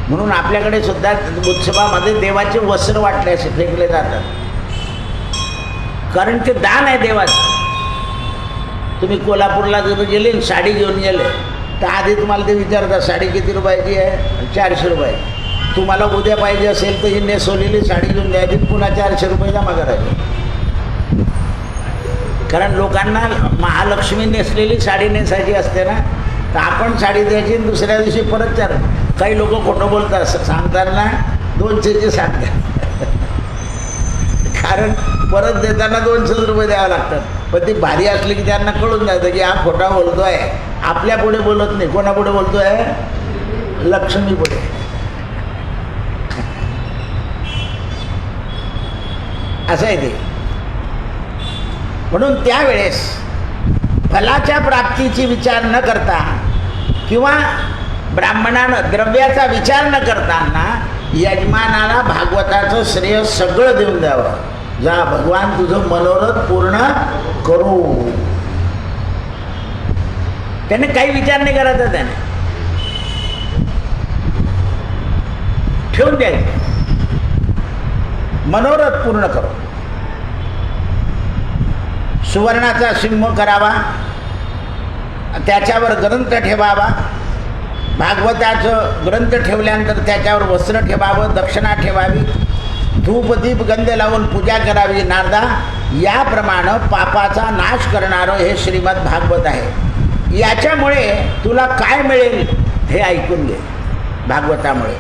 म्हणून आपल्याकडे सुद्धा उत्सवामध्ये देवाचे वस्त्र वाटले असे फेकले जातात, कारण ते दान आहे देवाचं. तुम्ही कोल्हापूरला जर गेले साडी घेऊन गेले तर आधी तुम्हाला ते विचारतात साडी किती रुपयाची आहे? 400 रुपये. तुम्हाला उद्या पाहिजे असेल तर ही नेसवलेली साडी घेऊन द्यायची, पुन्हा 400 रुपये जमा करायचे. कारण लोकांना महालक्ष्मी नेसलेली साडी नेसायची असते ना, तर आपण साडी द्यायची आणि दुसऱ्या दिवशी परत चार. काही लोक खोटं बोलतात, सांगताना 200ची सांगतात, कारण परत देताना 200 रुपये द्यावे लागतात. पण ती भारी असली की त्यांना कळून जातं की हा खोटा बोलतो आहे. आपल्या पुढे बोलत नाही. कोणापुढे बोलतो आहे? लक्ष्मी पुढे. असं आहे ते. म्हणून त्यावेळेस फलाच्या प्राप्तीची विचार न करता किंवा ब्राह्मणानं द्रव्याचा विचार न करताना यजमानाला भागवताचं श्रेय सगळं देऊन द्यावं. जा भगवान तुझं मनोरथ पूर्ण करू. त्याने काही विचार नाही करायचा, त्याने ठेवून द्यायचं, मनोरथ पूर्ण करू. सुवर्णाचा सिंह करावा, त्याच्यावर ग्रंथ ठेवावा. भागवताचं ग्रंथ ठेवल्यानंतर त्याच्यावर वस्त्र ठेवावं, दक्षिणा ठेवावी, धूप दीप गंध लावून पूजा करावी. नारदा, याप्रमाणे पापाचा नाश करणारं हे श्रीमद भागवत आहे. याच्यामुळे तुला काय मिळेल हे ऐकून घे. भागवतामुळे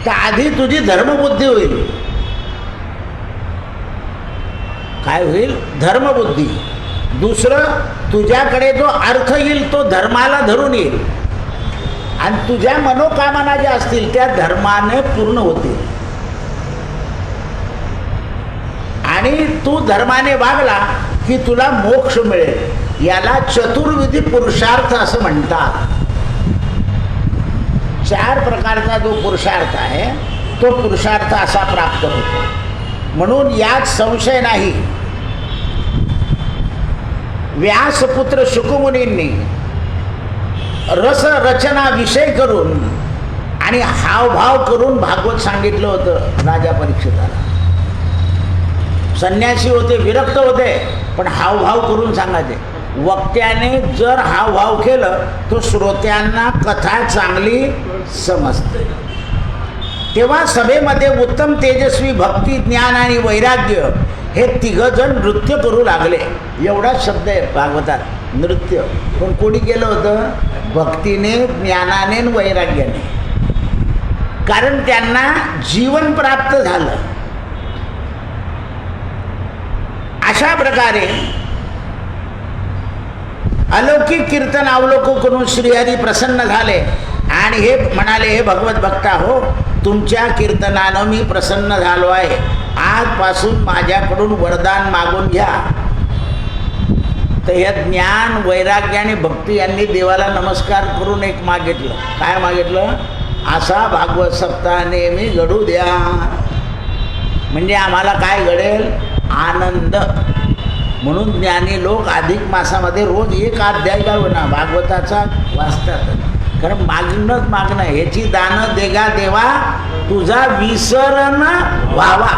तर आधी तुझी धर्मबुद्धी होईल. काय होईल? धर्मबुद्धी. दुसरं, तुझ्याकडे जो अर्थ येईल तो धर्माला धरून येईल आणि तुझ्या मनोकामना ज्या असतील त्या धर्माने पूर्ण होतील. आणि तू धर्माने वागला की तुला मोक्ष मिळेल. याला चतुर्विधी पुरुषार्थ असं म्हणतात. 4 प्रकारचा जो पुरुषार्थ आहे तो पुरुषार्थ असा प्राप्त होतो. म्हणून यात संशय नाही. व्यासपुत्र शुकमुनींनी रसरचना विषय करून आणि हावभाव करून भागवत सांगितलं होतं राजा परीक्षिताला. संन्यासी होते, विरक्त होते, पण हावभाव करून सांगायचे. वक्त्याने जर हावभाव केलं तो श्रोत्यांना कथा चांगली समजते. तेव्हा सभेमध्ये उत्तम तेजस्वी भक्ती, ज्ञान आणि वैराग्य हे तिघजण नृत्य करू लागले. एवढाच शब्द आहे भागवतात, नृत्य. पण कोणी केलं होतं? भक्तीने, ज्ञानाने, वैराग्याने. कारण त्यांना जीवन प्राप्त झालं. अशा प्रकारे अलौकिक कीर्तन अवलोकन करून श्रीहरी प्रसन्न झाले आणि हे म्हणाले, हे भगवत भक्ता हो, तुमच्या कीर्तनानं मी प्रसन्न झालो आहे. आजपासून माझ्याकडून वरदान मागून घ्या. तर या ज्ञान, वैराग्य आणि भक्ती यांनी देवाला नमस्कार करून एक मागितलं. काय मागितलं? असा भागवत सप्ताह नेहमी घडू द्या. म्हणजे आम्हाला काय घडेल? आनंद. म्हणून ज्ञानी लोक अधिक मासामध्ये रोज एक अध्याय का होईना भागवताचा वाचतात. कारण मागणं ह्याची दानं देगा देवा, तुझा विसरण व्हावा.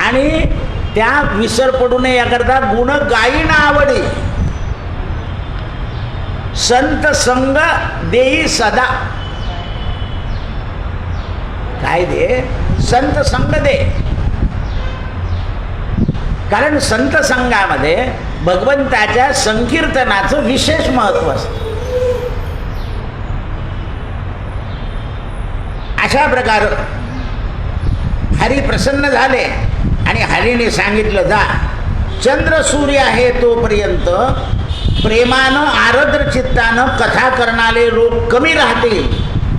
आणि त्या विसर पडू नये याकरता गुण गायीन आवडी. संत संग देई सदा. काय दे? संत संग दे. कारण संत संघामध्ये भगवंताच्या संकीर्तनाचं विशेष महत्त्व असतं. अशा प्रकार हरी प्रसन्न झाले आणि हरीने सांगितलं, जा चंद्र सूर्य आहे तोपर्यंत प्रेमानं आर्द्र चित्तानं कथा करणारे लोक कमी राहतील,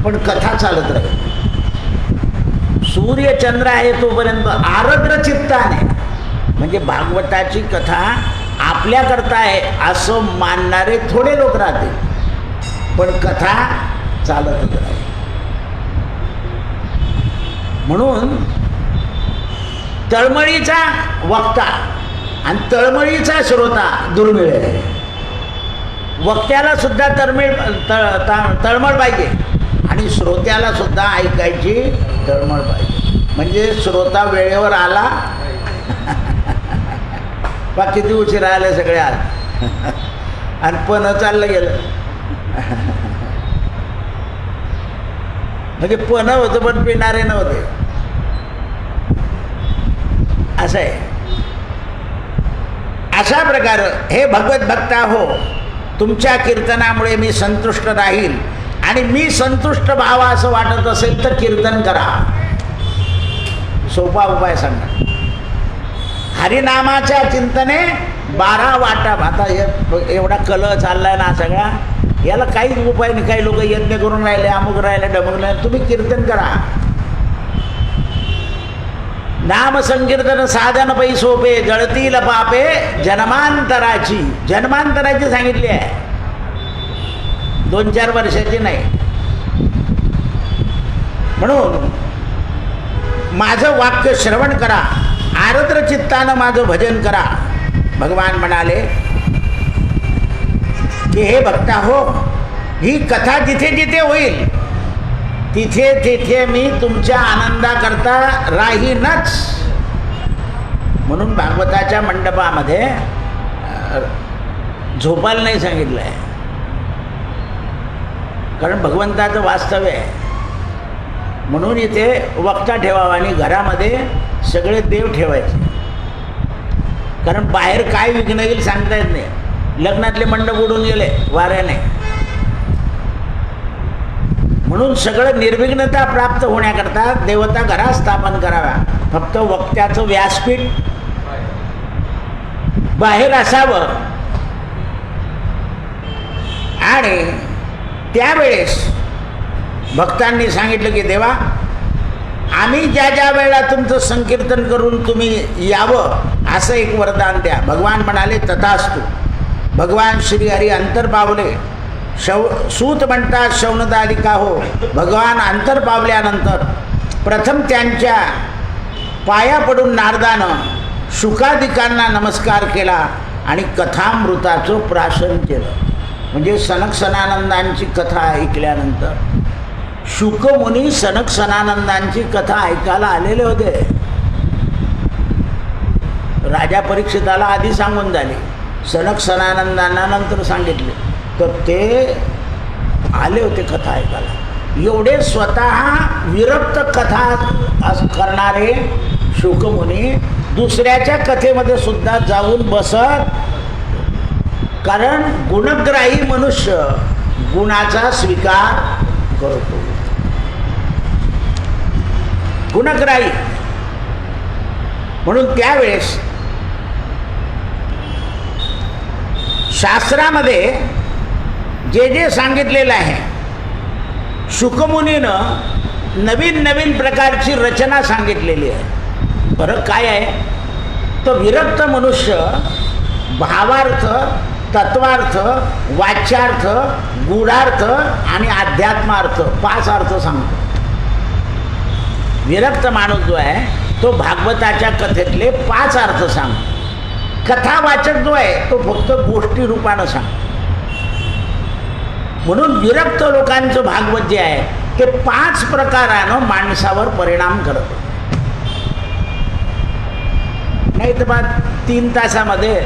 पण कथा चालत राहील. सूर्य चंद्र आहे तोपर्यंत आर्द्र चित्ताने, म्हणजे भागवताची कथा आपल्याकरता आहे असं मानणारे थोडे लोक राहतील, पण कथा चालतच राहील. म्हणून तळमळीचा वक्ता आणि तळमळीचा श्रोता दुर्मिळ आहे. वक्त्याला सुद्धा तळमळ पाहिजे आणि श्रोत्याला सुद्धा ऐकायची तळमळ पाहिजे. म्हणजे श्रोता वेळेवर आला. बा किती उशीर आले सगळे आज आणि पण चाललं गेलं. म्हणजे पण होतं पण पिणारे नव्हते. असं आहे. अशा प्रकार हे भगवत भक्ता हो, तुमच्या कीर्तनामुळे मी संतुष्ट राहील आणि मी संतुष्ट व्हावा असं वाटत असेल तर कीर्तन करा. सोपा उपाय सांगा. हरिनामाच्या चिंतने 12 वाटा. आता एवढा कल चाललाय ना सगळा, याला काहीच उपाय नाही. काही लोक यज्ञ करून राहिले, अमुक राहिले, डमुक राहिले. तुम्ही कीर्तन करा. नाम संकीर्तन साधन पै सोपे, जळतील पापे जन्मांतराची. जन्मांतराची सांगितली आहे, 2-4 वर्षाची नाही. म्हणून माझं वाक्य श्रवण करा, आर्द्र चित्तानं माझं भजन करा. भगवान म्हणाले की हे भक्ता हो, ही कथा जिथे जिथे होईल तिथे तिथे मी तुमच्या आनंदाकरता राहीनच. म्हणून भागवताच्या मंडपामध्ये झोपायला नाही सांगितलं आहे, कारण भगवंताचं वास्तव्य आहे. म्हणून इथे वक्ता ठेवावा आणि घरामध्ये सगळे देव ठेवायचे. कारण बाहेर काय विघ्न येईल सांगता येत नाही. लग्नातले मंडप उडून गेले वाऱ्याने. म्हणून सगळं निर्विघ्नता प्राप्त होण्याकरता देवता घरात स्थापन कराव्या. फक्त वक्त्याचं व्यासपीठ बाहेर असावं. आणि त्यावेळेस भक्तांनी सांगितलं की देवा आम्ही ज्या ज्या वेळेला तुमचं संकीर्तन करून तुम्ही यावं असं एक वरदान द्या. भगवान म्हणाले तथास्तु. भगवान श्रीहरी अंतर पावले. सूत म्हणतात शौनदालिका हो. भगवान अंतर पावल्यानंतर प्रथम त्यांच्या पाया पडून नारदानं शुकादिकांना नमस्कार केला आणि कथामृताचं प्राशन केलं. म्हणजे सनक सनानंदांची कथा ऐकल्यानंतर शुकमुनी सनक सनानंदांची कथा ऐकायला आलेले होते. राजा परीक्षिताला आधी सांगून झाले, सनक सनानंदांना नंतर सांगितले, तर ते आले होते कथा ऐकायला. एवढे स्वतः विरक्त कथा करणारे शुकमुनी दुसऱ्याच्या कथेमध्ये सुद्धा जाऊन बसत. कारण गुणग्राही मनुष्य गुणाचा स्वीकार करतो. गुणग्राही म्हणून त्यावेळेस शास्त्रामध्ये जे जे सांगितलेलं आहे, शुकमुनीनं नवीन नवीन प्रकारची रचना सांगितलेली आहे. फरक काय आहे? तो विरक्त मनुष्य भावार्थ, तत्वार्थ, वाच्यार्थ, गूढार्थ आणि अध्यात्मार्थ 5 अर्थ सांगतो. विरक्त माणूस जो आहे तो भागवताच्या कथेतले 5 अर्थ सांगतो. कथावाचक जो आहे तो फक्त गोष्टी रूपानं सांगतो. म्हणून विरक्त लोकांचं भागवत जे आहे ते 5 प्रकारानं माणसावर परिणाम करतं. नाही तर बा 3 तासामध्ये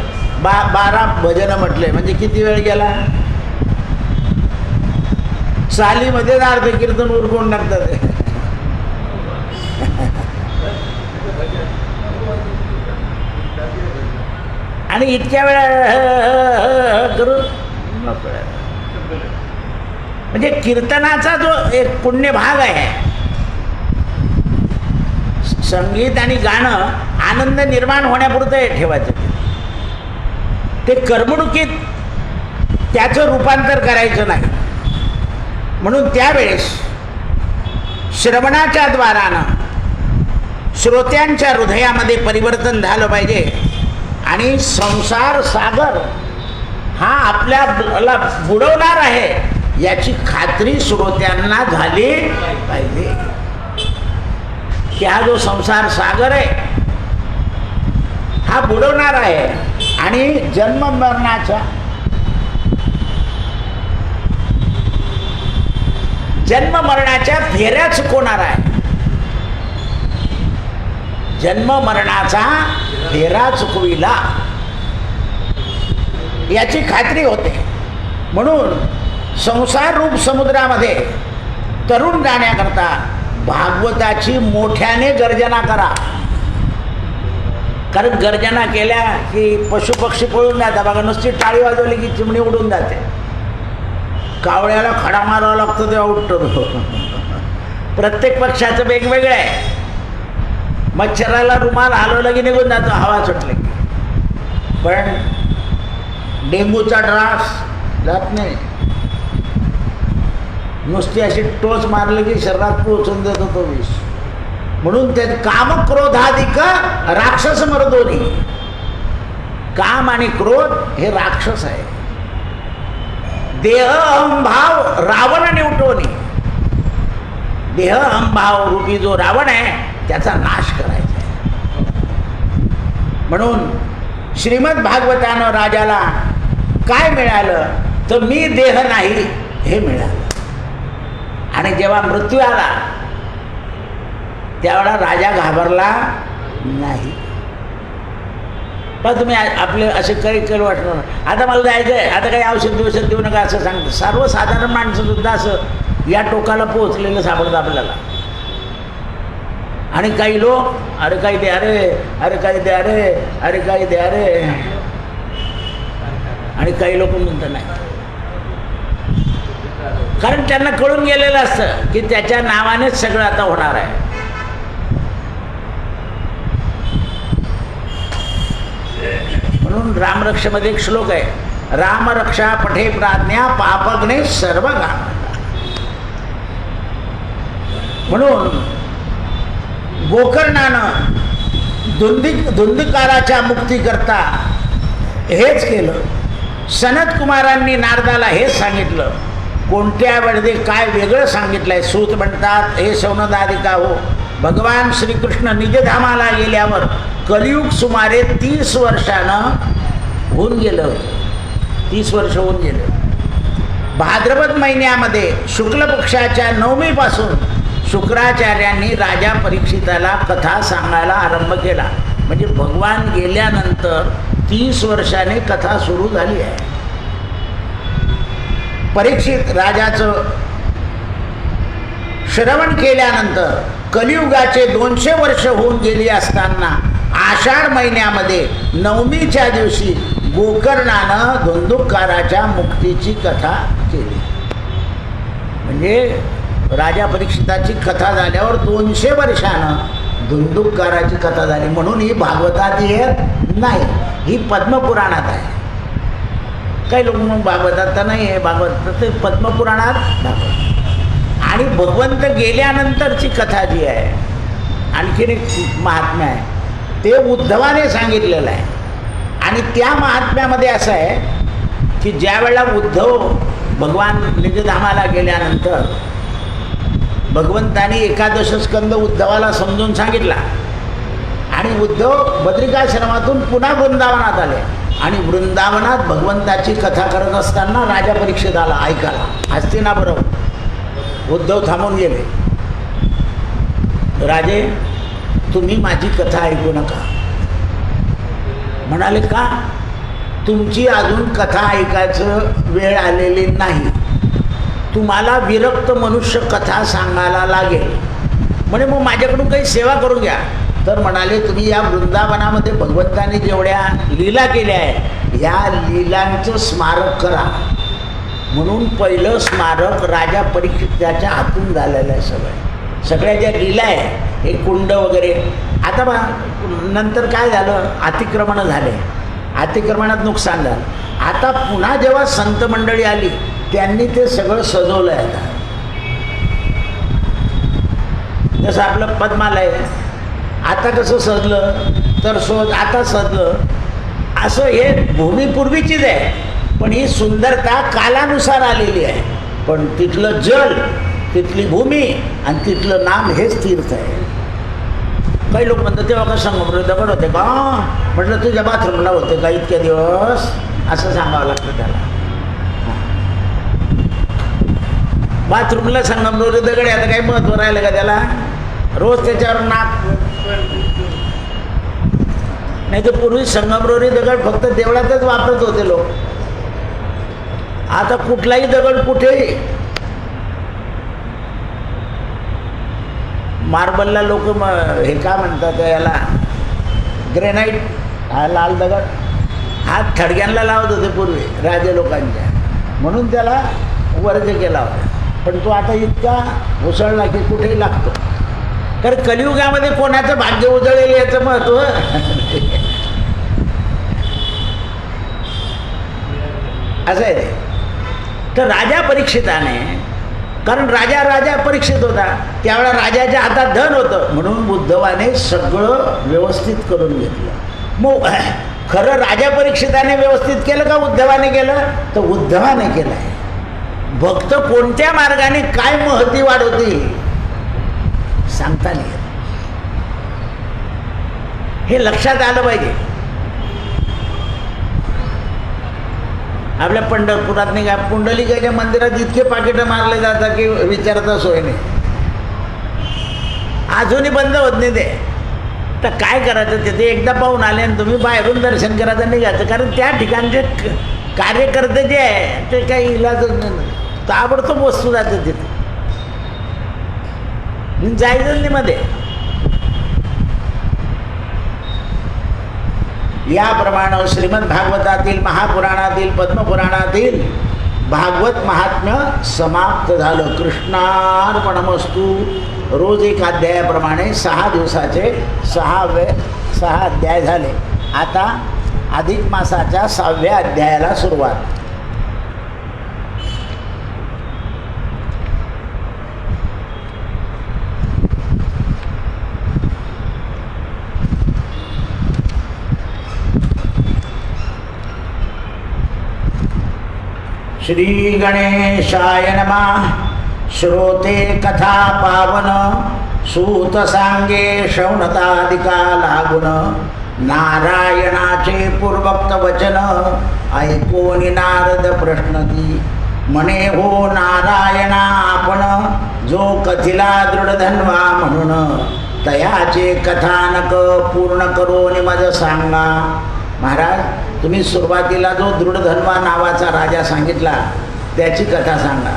12 भजनं म्हटले म्हणजे किती वेळ गेला? सालीमध्येच अर्ध कीर्तन उरकून टाकतात. आणि इतक्या वेळा करून म्हणजे कीर्तनाचा जो एक पुण्य भाग आहे, संगीत आणि गाणं आनंद निर्माण होण्यापुरतं ठेवायचं. ते करमणुकीत त्याचं रूपांतर करायचं नाही. म्हणून त्यावेळेस श्रवणाच्या द्वारानं श्रोत्यांच्या हृदयामध्ये परिवर्तन झालं पाहिजे आणि संसार सागर हा आपल्याला बुडवणार आहे याची खात्री श्रोत्यांना झाली पाहिजे की हा जो संसार सागर आहे हा बुडवणार आहे आणि जन्म मरणाच्या फेऱ्या चुकवणार आहे. जन्म मरणाचा फेरा चुकविला याची खात्री होते. म्हणून संसार रूप समुद्रामध्ये तरुण जाण्याकरता भागवताची मोठ्याने गर्जना करा. कारण गर्जना केल्या की पशुपक्षी पळून जातात. बघा, नुसती टाळी वाजवली की चिमणी उडून जाते. कावळ्याला खडा मारावा लागतो तेव्हा उठतो. प्रत्येक पक्षाचं वेगवेगळं आहे. मच्छराला रुमाल हलवलं की निघून जातो हवा सुटली की. पण डेंगूचा ड्रास जात नाही. नुसती अशी टोच मारली की शरीरात पोचून देतो तो विष. म्हणून ते काम क्रोधाधिक राक्षस मर्दोनी. काम आणि क्रोध हे राक्षस आहे. देह अहंभाव रावण निवटोनी. देह अहंभाव रूपी जो रावण आहे त्याचा नाश करायचा आहे. म्हणून श्रीमद भागवतानं राजाला काय मिळालं तर मी देह नाही हे मिळालं. आणि जेव्हा मृत्यू आला त्यावेळा राजा घाबरला नाही. पण तुम्ही आपले असे काही वाटणार, आता मला जायचं आहे, आता काही औषध देऊ नका असं सांगतं. सर्वसाधारण माणसं सुद्धा असं या टोकाला पोहोचलेलं सापडतं आपल्याला. आणि काही लोक अरे काही द्या रे, अरे काही द्या रे, अरे काही द्या रे. आणि काही लोक म्हणतात नाही, कारण त्यांना कळून गेलेलं असतं की त्याच्या नावानेच सगळं आता होणार आहे. म्हणून रामरक्षामध्ये एक श्लोक आहे, रामरक्षा पठे प्राज्ञा पापग्ने सर्व घाम. म्हणून गोकर्णानं धुंदकाराच्या मुक्तीकरता हेच केलं. सनत कुमारांनी नारदाला हेच सांगितलं. कोणत्या वेळेस काय वेगळं सांगितलं आहे. सूत म्हणतात, हे शौनदादिका हो, भगवान श्रीकृष्ण निजधामाला गेल्यावर कलियुग सुमारे 30 वर्षानं होऊन गेलं. 30 वर्ष होऊन गेलं. भाद्रपद महिन्यामध्ये शुक्ल पक्षाच्या नवमीपासून शुक्राचार्यांनी राजा परीक्षिताला कथा सांगायला आरंभ केला. म्हणजे भगवान गेल्यानंतर 30 वर्षाने कथा सुरू झाली आहे. परीक्षित राजाचं श्रवण केल्यानंतर कलियुगाचे 200 वर्ष होऊन गेली असताना आषाढ महिन्यामध्ये नवमीच्या दिवशी गोकर्णानं धुंदुकाराच्या मुक्तीची कथा केली. म्हणजे राजा परीक्षिताची कथा झाल्यावर 200 वर्षानं धुंदुकाराची कथा झाली. म्हणून ही भागवतात येत नाही, ही पद्मपुराणात आहे. काही लोक मग भागवतात तर नाही आहे, भागवत ते पद्मपुराणात दाखवतात. आणि भगवंत गेल्यानंतरची कथा जी आहे, आणखीन एक महात्म्य आहे, ते उद्धवाने सांगितलेलं आहे. आणि त्या महात्म्यामध्ये असं आहे की ज्या वेळेला उद्धव भगवान निजधामाला गेल्यानंतर भगवंतानी एकादश स्कंद उद्धवाला समजून सांगितला. आणि उद्धव बद्रिकाश्रमातून पुन्हा वृंदावनात आले. आणि वृंदावनात भगवंताची कथा करत असताना राजा परीक्षित आला ऐकायला. हस्तिनापुरात उद्धव थांबून गेले. राजे, तुम्ही माझी कथा ऐकू नका. म्हणाले, का? तुमची अजून कथा ऐकायचं वेळ आलेली नाही. तुम्हाला विरक्त मनुष्य कथा सांगायला लागेल. म्हणे मग माझ्याकडून काही सेवा करून घ्या. तर म्हणाले, तुम्ही या वृंदावनामध्ये भगवंताने जेवढ्या लीला केल्या आहे, ह्या लीलांचं स्मारक करा. म्हणून पहिलं स्मारक राजा परीक्षिताच्या हातून झालेलं आहे. सगळ्या ज्या लीला आहे, हे कुंड वगैरे, आता बा नंतर काय झालं, अतिक्रमणं झाले. अतिक्रमणात नुकसान झालं. आता पुन्हा जेव्हा संत मंडळी आली, त्यांनी ते सगळं सजवलं आहे. जसं आपलं पद्मालय आता कसं सजलं, तर आता सजलं, असं हे भूमी पूर्वीचीच आहे. पण ही सुंदरता कालानुसार आलेली आहे. पण तिथलं जल, तिथली भूमी आणि तिथलं नाम हेच तीर्थ आहे. काही लोक म्हणतात तेव्हा का संगमनेर दगड होते का? म्हटलं तुझ्या बाथरूमला होते का इतके दिवस, असं सांगावं लागतं त्याला. बाथरूमला संगमनेर दगड, आता काही महत्त्व राहिलं का त्याला? रोज त्याच्यावर नाक. नाही तर पूर्वी संगमनेरी दगड फक्त देवळातच वापरत होते लोक. आता कुठलाही दगड कुठेही. मार्बलला लोक हे का म्हणतात याला, ग्रेनाईट, हा लाल दगड, हा थडग्यांना लावत होते पूर्वी राजे लोकांच्या, म्हणून त्याला वर्ज केला होता. पण तो आता इतका उसळला की कुठेही लागतो. तर कलियुगामध्ये कोणाचं भाग्य उजळेल याचं महत्त्व असं आहे. तर राजा परीक्षिताने, कारण राजा परीक्षित होता, त्यावेळेला राजाच्या हातात धन होतं, म्हणून उद्धवाने सगळं व्यवस्थित करून घेतलं. मग खरं राजा परीक्षिताने व्यवस्थित केलं का उद्धवाने केलं? तर उद्धवाने केलं आहे. भक्त कोणत्या मार्गाने काय महती वाढवतील सांगता नाही. हे लक्षात आलं पाहिजे. आपल्या पंढरपुरात नाही का, पुंडलिकाच्या मंदिरात इतके पाकिटं मारले जातात की विचारता सोय नाही. अजूनही बंद होत नाही ते. तर काय करायचं, तिथे एकदा पाहून आले आणि तुम्ही बाहेरून दर्शन करायचं निघायचं. कारण त्या ठिकाणचे कार्यकर्ते जे आहे ते काही इलाजच नाही, ताबडतोब वस्तू जाते तिथे, जायचं नाही मध्ये. याप्रमाणे श्रीमद भागवतातील, महापुराणातील, पद्मपुराणातील भागवत महात्म्य समाप्त झालं. कृष्णार्पणमस्तु. रोज एक अध्यायाप्रमाणे 6 दिवसाचे 6 अध्याय झाले. आता अधिक मासाच्या 6व्या अध्यायाला सुरुवात. श्री गणेशाय नमः. श्रोते कथा पावन सूत सांगे शौनतादिका लागुन नारायणाचे पूर्वक्त वचन ऐकोनी नारद प्रश्नती म्हणे हो नारायणा आपण जो कथिला दृढधन्वा म्हणून तयाचे कथानक पूर्ण करून मज सांगा. महाराज तुम्ही सुरुवातीला जो दृढधन्वा नावाचा राजा सांगितला त्याची कथा सांगा.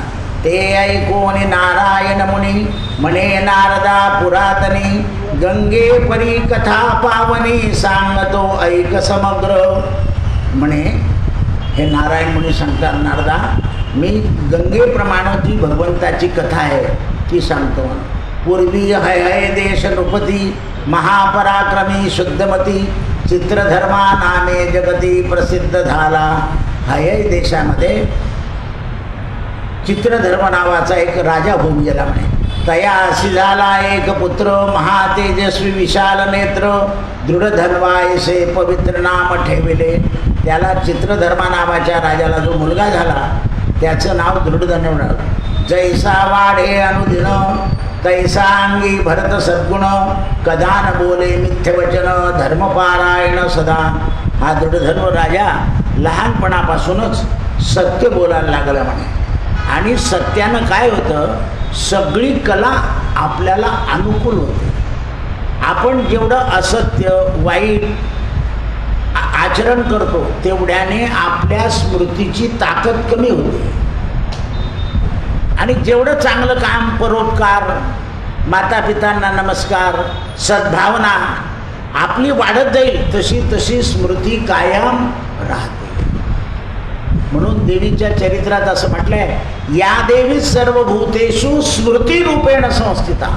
ते ऐकून नारायण मुनी म्हणे नारदा पुरातनी गंगे परी कथा पावनी सांगतो ऐक समग्र. म्हणे हे नारायण मुनी सांगतात नारदा मी गंगेप्रमाणे जी भगवंताची कथा आहे ती सांगतो. पूर्वी हय हय देश नृपती महापराक्रमी शुद्धमती चित्रधर्मा नामे जगती प्रसिद्ध झाला. हय देशामध्ये चित्रधर्म नावाचा एक राजा होऊन गेला म्हणे. तया अशी झाला एक पुत्र महातेजस्वी विशाल नेत्र दृढधन्वायसे पवित्र नाम ठेविले. त्याला चित्रधर्मा नावाच्या राजाला जो मुलगा झाला त्याचं नाव दृढधन्व. जैसा वाढे अनुदिन तैसा अंगी भरत सद्गुण कदान बोले मिथ्यवचन धर्मपारायण सदा. हा दृढधन्व राजा लहानपणापासूनच सत्य बोलायला लागला म्हणे. आणि सत्यानं काय होतं सगळी कला आपल्याला अनुकूल होते. आपण जेवढं असत्य वाईट आचरण करतो तेवढ्याने आपल्या स्मृतीची ताकद कमी होते. आणि जेवढं चांगलं काम परोपकार मातापितांना नमस्कार सद्भावना आपली वाढत जाईल तशी तशी स्मृती कायम राहते. म्हणून देवीच्या चरित्रात असं म्हटलंय या देवी सर्व भूतेषु स्मृती रूपेण संस्थिता.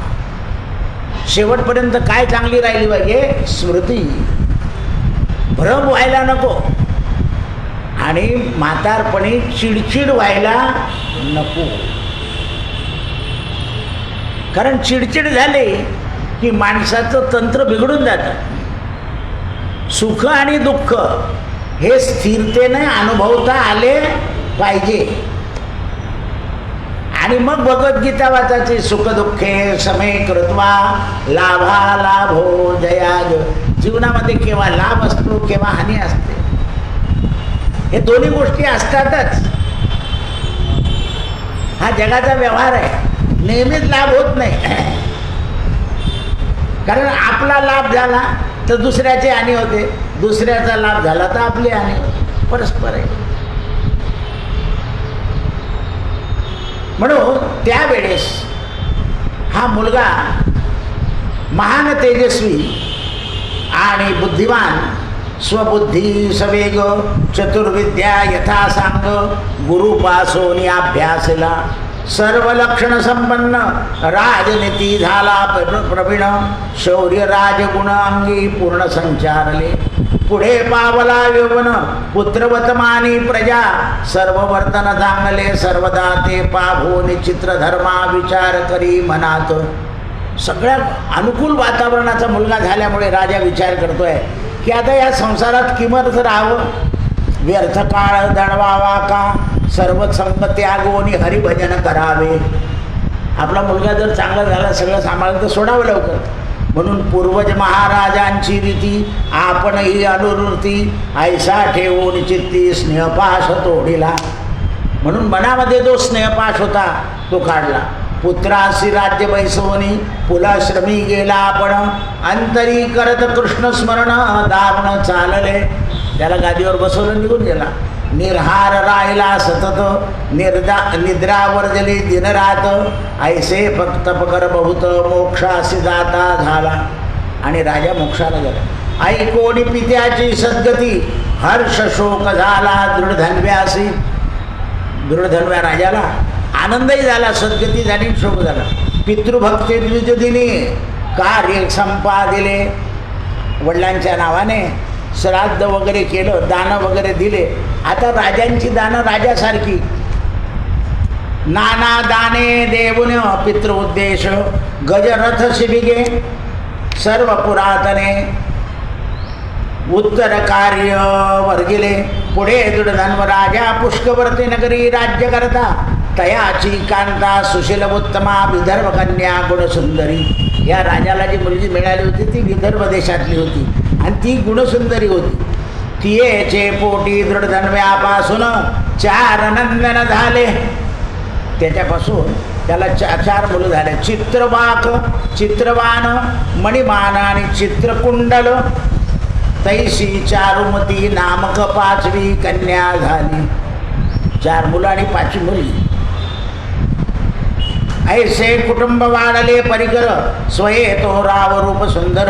शेवटपर्यंत काय चांगली राहिली पाहिजे स्मृती. भ्रम व्हायला नको आणि म्हातारपणी चिडचिड व्हायला नको. कारण चिडचिड झाले की माणसाचं तंत्र बिघडून जातं. सुख आणि दुःख हे स्थिरतेने अनुभवता आले पाहिजे. आणि मग भगवद्गीता वाचायची सुखदुःखे समे कृत्वा लाभा लाभो जयाज. जीवनामध्ये केव्हा लाभ असतो केव्हा हानी असते. हे दोन्ही गोष्टी असतातच. हा जगाचा व्यवहार आहे. नेहमीच लाभ होत नाही. कारण आपला लाभ झाला तर दुसऱ्याची हानी होते. दुसऱ्याचा लाभ झाला तर आपली हानी होते. परस्पर आहे. म्हणून त्यावेळेस हा मुलगा महान तेजस्वी आणि बुद्धिमान स्वबुद्धी सवेग चतुर्विद्या यथा सांग गुरुपासोनी अभ्यासला सर्व लक्षण संपन्न राजनीती झाला प्रवीण शौर्य राजगुण अंगी पूर्ण संचारले. पुढे पावला यौवन पुत्रवतमानी प्रजा सर्व वर्तन चांगले सर्वदा ते पाभोनी चित्रधर्मा विचार करी मनात. सगळ्या अनुकूल वातावरणाचा मुलगा झाल्यामुळे राजा विचार करतोय की आता या संसारात किमर्थ राहावं. व्यर्थ काळ दणवावा का सर्व संग त्यागोनी हरिभजन करावे. आपला मुलगा जर चांगला झाला सगळं सांभाळलं तर सोडावं लवकर. म्हणून पूर्वज महाराजांची रीती आपणही अनुवृत्ती ऐसा ठेवून चित्ती स्नेहपाश तोडीला. म्हणून मनामध्ये जो स्नेहपाश होता तो काढला. पुत्रासी राज्य बैसवनी पुलाश्रमी गेला आपण अंतरी करत कृष्ण स्मरण दावण चालले. त्याला गादीवर बसवलं निघून गेला. निर्हार राहिला सतत निद्रा वर्जली दिनरात ऐसे फक्त पकर बहुत मोक्षासी जाता झाला. आणि राजा मोक्षाला गेला. ऐकोणी पित्याची सद्गती हर्ष शोक झाला दृढधन्व्यासी. दृढधन्व्या राजाला आनंदही झाला सद्गती झाली शोक झाला. पितृभक्ती द्विजदिनी कार्य संपादिले. वडिलांच्या नावाने श्राद्ध वगैरे केलं दानं वगैरे दिले. आता राजांची दानं राजासारखी नाना दाने देऊन पितृ उद्देश गजरथ शिबिगे सर्व पुरातने उत्तर कार्य वर गेले. पुढे दुर्धन्व राजा पुष्कवर्ती नगरी राज्य करता. तयाची कांता सुशील उत्तमा विदर्भ कन्या गुणसुंदरी. या राजाला जी मुलगी मिळाली होती ती विदर्भ देशातली होती आणि ती गुणसुंदरी होती. तियेचे पोटी दृढधन्व्यापासून 4 नंदन झाले. त्याच्यापासून त्याला 4 मुलं झाले. चित्रवाक, चित्रवान, मणिमान आणि चित्रकुंडल. तैशी चारुमती नामक 5वी कन्या झाली. 4 मुलं आणि 5वी मुली. ऐसे कुटुंब वाढले परिकर. स्वये तो राव रूप सुंदर.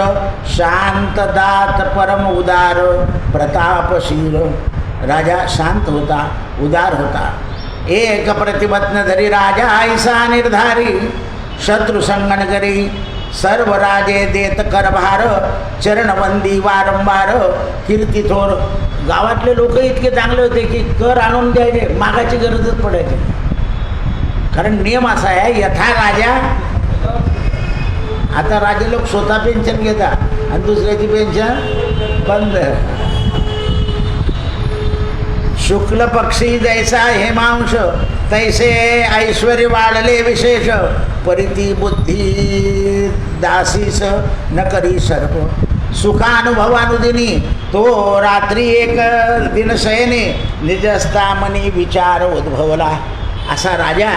शांत दात परम उदार प्रतापशील. राजा शांत होता, उदार होता. एक प्रतिपत्न धरी राजा ऐसा निर्धारी. शत्रु संगण करी सर्व राजे देत करभार. चरणबंदी वारंवार कीर्ती थोर. गावातले लोक इतके चांगले होते की कर आणून द्यायचे, मागाची गरजच पडायची. कारण नियम असा आहे, यथा राजा. आता राजे लोक स्वतः पेन्शन घेतात आणि दुसऱ्याची पेन्शन बंद. शुक्ल पक्षी जैसा हेमांश तैसे ऐश्वर्य वाढले विशेष. परिती बुद्धी दासीस न करी सर्प. सुखानुभवानुदिनी तो रात्री एक दिन शयने निजस्ता मनी विचार उद्भवला. असा राजा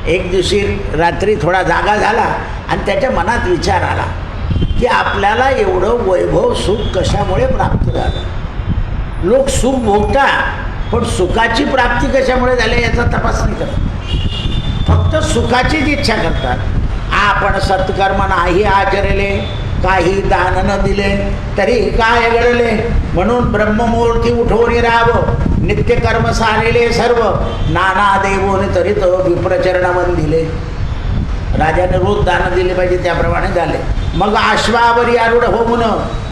एक दिवशी रात्री थोडा जागा झाला आणि त्याच्या मनात विचार आला की आपल्याला एवढं वैभव सुख कशामुळे प्राप्त झालं. लोक सुख भोगतात पण सुखाची प्राप्ती कशामुळे झाली याचा तपास नाही करत. फक्त सुखाचीच इच्छा करतात. आपण सत्कर्म नाही आचरले, काही दान न दिले तरी काय घडले. म्हणून ब्रह्ममूर्ती उठवून राव. नित्यकर्म सारिले सर्व. नाना देवोने तरी तो विप्रचरण दिले. राजाने रोज दान दिले पाहिजे त्याप्रमाणे झाले. मग अश्वावरी आरूढ होऊन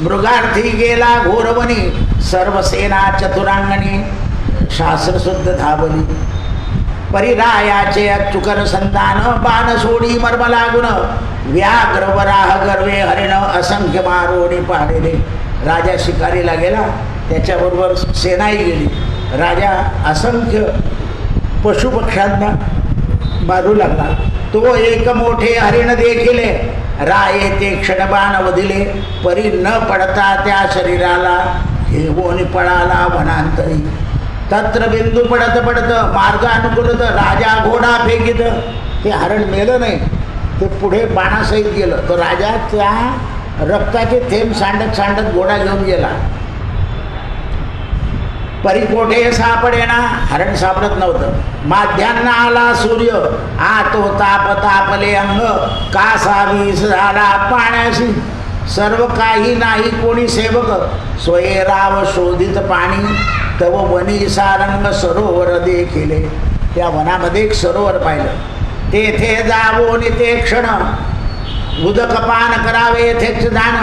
मृगार्थी गेला घोरवनी. सर्व सेना चतुरांगणी शास्त्रशुद्ध धावली. परिरायाचे अच्युकर संतान बाण सोडी मर्म लागून. व्याघ्र वराह गर्वे हरिण असंख्य मारोणी पाहिलेले. राजा शिकारीला गेला, त्याच्याबरोबर सेनाही गेली. राजा असंख्य पशुपक्ष्यांना मारू लागला. तो एक मोठे हरिण देखिले. राये ते क्षणबाण वधिले. परी न पडता त्या शरीराला हेवोनी पळाला वनांतरी. तत्र बिंदू पडत पडत मार्ग अनुकूलत. राजा घोडा फेकीत. ते हरण मेलं नाही, ते पुढे बाणासहित गेलं. तो राजा त्या रक्ताचे थेंब सांडत सांडत घोडा घेऊन गेला. परी कोठे सापडेना, हरण सापडत नव्हतं. माध्यान्ह आला सूर्य. आतो ताप तापले अंग. कासा वीस झाला पाण्याशी. सर्व काही नाही कोणी सेवक. स्वये राव शोधित पाणी. तव वनी सारंग सरोवर देखिले. त्या वनामध्ये एक सरोवर पाहिलं. तेथे जावोनी ते क्षण. उदकपान करावे येथेच जाण.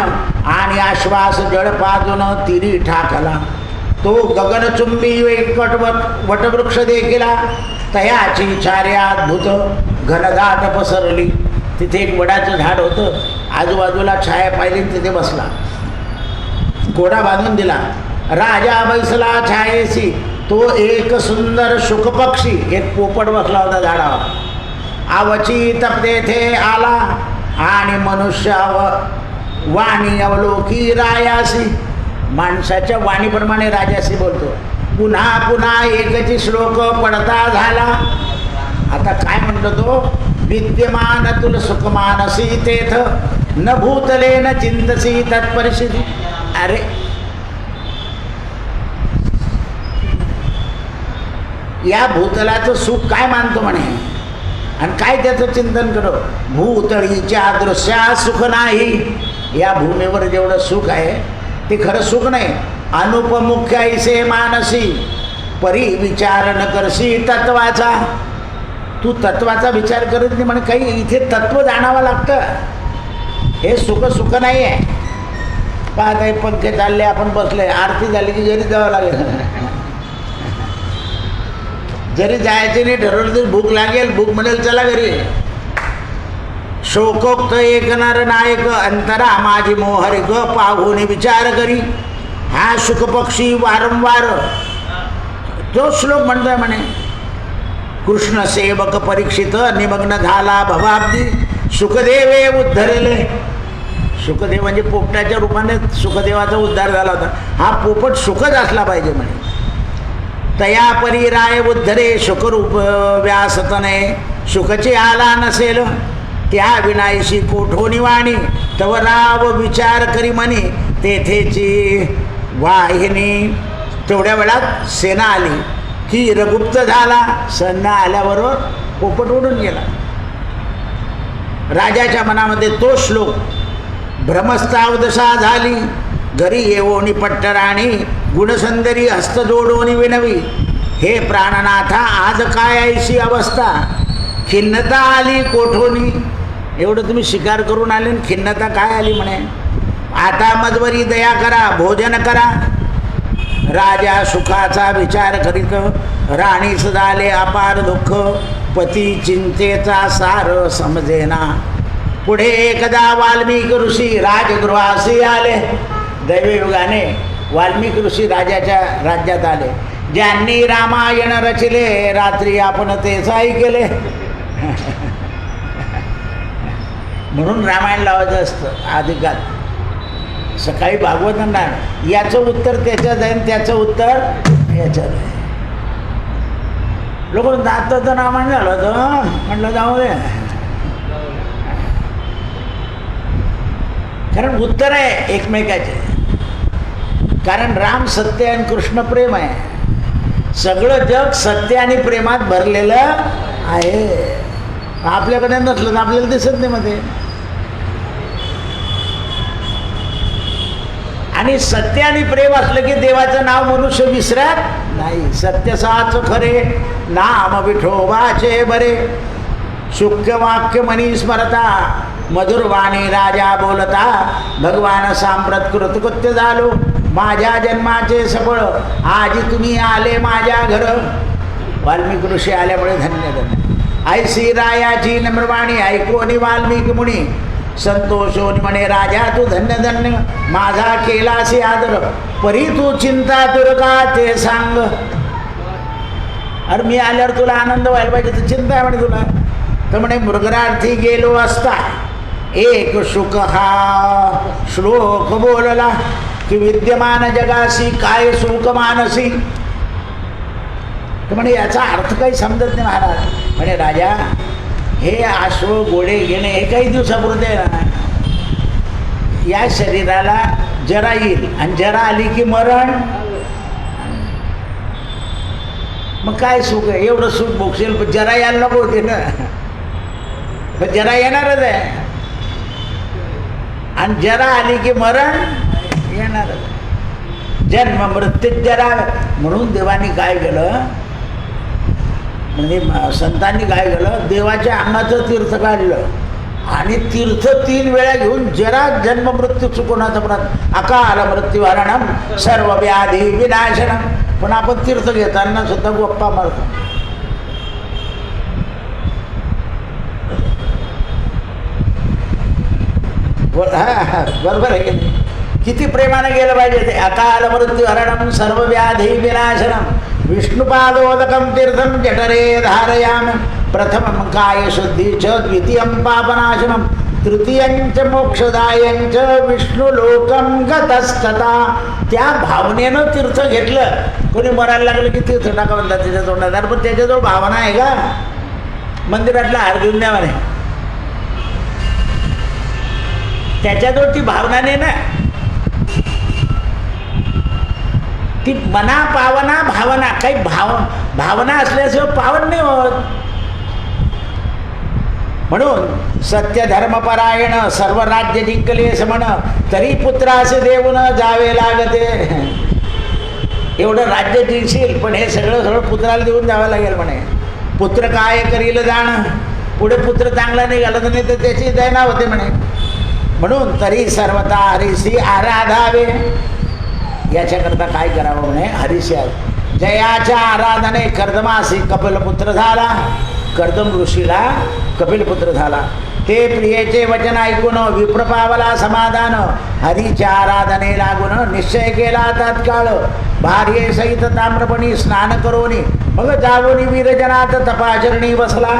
आणि आश्वास जळ पाजून तिरी ठाकला. तो गगनचुंबी एकट वटवृक्ष देखिला. तयाची छार्याद्भुत घनदाट पसरली. तिथे एक वडाचं झाड होतं. आजूबाजूला छाया पाहिली, तिथे बसला. घोडा बांधून दिला. राजा बैसला छायेशी. तो एक सुंदर शुकपक्षी, एक पोपट बसला होता झाडावर. आवची तप तेथे आला आणि मनुष्य वाणी अवलोकी रायासी. माणसाच्या वाणीप्रमाणे राजाशी बोलतो. पुन्हा पुन्हा एकची श्लोक पडता झाला. आता काय म्हणतो तो? विद्यमान तुल सुखमानसी तेथ. न भूतले न चिंतसी तत्परिस्थिती. अरे या भूतलाचं सुख काय मानतो म्हणे आणि काय त्याचं चिंतन करो. भूतळीच्या दृश्या सुख नाही. या भूमीवर जेवढं सुख आहे ते खरं सुख नाही. अनुपमुख्य ऐसे मानसी. परी विचार न करशी तत्वाचा. तू तत्वाचा विचार करत नाही म्हणे. काही इथे तत्व जाणावं लागतं. हे सुख सुख नाही आहे. पाहत आहे पंखे चालले, आपण बसले, आरती झाली की घरी जावं लागेल. जरी जायचे नाही ठरवलं तरी भूक लागेल. भूक म्हणेल चला घरी. शोकोक्त एक नर नायक अंतरा माझी मोहरी ग पाहून विचार करी. हा शुकपक्षी वारंवार तो श्लोक म्हणतोय म्हणे, कृष्ण सेवक परीक्षित निमग्न झाला भवाब्दी सुखदेवे उद्धरले. सुखदेव म्हणजे पोपटाच्या रूपाने सुखदेवाचा उद्धार झाला होता. हा पोपट सुखच असला पाहिजे म्हणे. तया परी राय उद्धरे शुकरूप व्यासतने सुखचे आला नसेल त्या विनायशी कोठोनी वाणी तव राव विचार करी म्हणे तेथेची वाहिनी. तेवढ्या वेळात सेना आली की रगुप्त झाला. सेना आल्याबरोबर पोपट उडून गेला. राजाच्या मनामध्ये तो श्लोक भ्रमस्तावदशा झाली. घरी येवोनी पट्टराणी गुणसुंदरी हस्त जोडोनी विनवी. हे प्राणनाथा आज काय ऐशी अवस्था खिन्नता आली कोठोनी. एवढं तुम्ही शिकार करून आले आणि खिन्नता काय आली म्हणे. आता मजवरी दया करा भोजन करा. राजा सुखाचा विचार करीत राणीस झाले अपार दुःख पती चिंतेचा सार समजेना. पुढे एकदा वाल्मिकी ऋषी राजगृहासी आले. दैवयुगाने वाल्मिकी ऋषी राजाच्या राज्यात आले. ज्यांनी रामायण रचिले रात्री आपण तेच ऐकले. म्हणून रामायण लावायचं असतं अधिकात. सकाळी भागवत म्हणणार याचं उत्तर त्याच्यात आहे त्याचं उत्तर याच्यात आहे. लोक दाताचं रामायण झालं होतं म्हटलं जाऊ दे, कारण उत्तर आहे एकमेकाचे. कारण राम सत्य आणि कृष्ण प्रेम आहे. सगळं जग सत्य आणि प्रेमात भरलेलं आहे. आपल्याकडे नसलं तर आपल्याला दिसत नाही मध्ये. आणि सत्य आणि प्रेम असलं की देवाचं नाव मनुष्य विसरत नाही. सत्य साच खरे नाम विठोबाचे बरे. शुक्य वाक्य मनी स्मरता मधुरवाणी राजा बोलता. भगवान सांप्रत कृतकृत्य झालो माझ्या जन्माचे सफळ आज तुम्ही आले माझ्या घर. वाल्मिकी ऋषी आल्यामुळे धन्य धन्य. ऐसी रायाची नम्रवाणी ऐकोनी वाल्मिकी मुनी. संतोषोनी म्हणे राजा तू धन्य धन्य माझा केलासी आदर. परी तू चिंता दुर्गा ते सांग. अरे मी आल्यावर तुला आनंद व्हायला पाहिजे तर चिंता आहे म्हणे तुला. तर म्हणे मृगरार्थी गेलो असता एक शुक हा श्लोक बोलला की विद्यमान जगासी काय सुख मानसी. तर म्हणे याचा अर्थ काही समजत नाही महाराज. म्हणे राजा हे अश्व घोडे घेणे हे काही दिवसापुरते ना. या शरीराला जरा येईल आणि जरा आली की मरण. मग काय सुख आहे. एवढं सुख भोगशील पण जरा यायला नको होते ना. पण जरा येणारच आहे आणि जरा आली की मरण येणारच. जन्म मृत्यू जरा. म्हणून देवाने काय केलं म्हणजे संतांनी काय केलं देवाच्या अंगाचं तीर्थ काढलं आणि तीर्थ 3 वेळा घेऊन जरा जन्म मृत्यू चुकवण्याचा प्रयत्न. अकाल मृत्यूहरणम सर्व व्याधी विनाशनम. पण आपण तीर्थ घेताना सुद्धा गप्पा मारतो. बरोबर आहे की नाही. किती प्रेमाने गेलं पाहिजे ते. अकाल मृत्यूहरणम सर्व व्याधी विनाशनम विष्णुपादोदकं तीर्थं जठरे धारयामि. प्रथमं कायशुद्धि च द्वितीयं पापनाशनं तृतीयं च मोक्षदायं च विष्णुलोकं गतस्तथा. त्या भावनेनं तीर्थ घेतलं. कोणी मरायला लागलं की तीर्थ टाका म्हणतात त्याच्या तोंडात. पण त्याच्याजवळ भावना आहे का. मंदिरातला हार घेऊन द्या म्हणे. त्याच्याजवळ ती भावना नाही ना. ती मना पावना भावना. काही भावना असल्याशिवाय पावन नाही होत. म्हणून सत्य धर्मपरायण सर्व राज्य जिंकले म्हण तरी पुत्रासे देऊन जावे लागते. एवढं राज्य जिंकशील पण हे सगळं पुत्राला देऊन जावं लागेल म्हणे. पुत्र काय करील जाणं. पुढे पुत्र चांगला निघाला तर नाही तर त्याची दैना होते म्हणे. म्हणून तरी सर्वता हरिसी आराधावे. याच्याकरता काय करावं म्हणे हरिशी. जयाच्या आराधने कर्दमासी कपिलपुत्र झाला. कर्दम ऋषीला कपिलपुत्र झाला. ते प्रियेचे वचन ऐकून विप्र पावला समाधान, हरीच्या आराधने लागून निश्चय केला तात्काळ. भार्ये सहित ताम्रपणी स्नान करोनी मग जागोनी वीरजनात तपाचरणी बसला.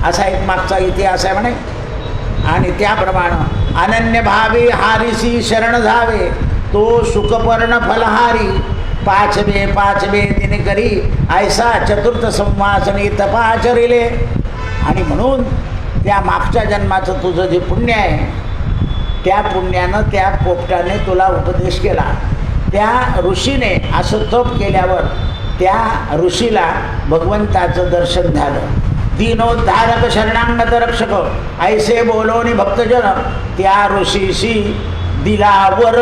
असा एक मागचा इतिहास आहे म्हणे. आणि त्याप्रमाणे अनन्य भावी हारिसी शरण जावे, तो सुखपर्ण फलहारी. पाचवे पाचवे दिन करी ऐसा चतुर्थ संवासनी तपाचरिले. आणि म्हणून त्या मागच्या जन्माचं तुझं जे पुण्य आहे, त्या पुण्यानं त्या पोपटाने तुला उपदेश केला. त्या ऋषीने असं तप केल्यावर त्या ऋषीला भगवंताचं दर्शन झालं. दीनोद्धारक शरणांगत रक्षक ऐसे बोलोनी भक्तजन, त्या ऋषीशी दिलावर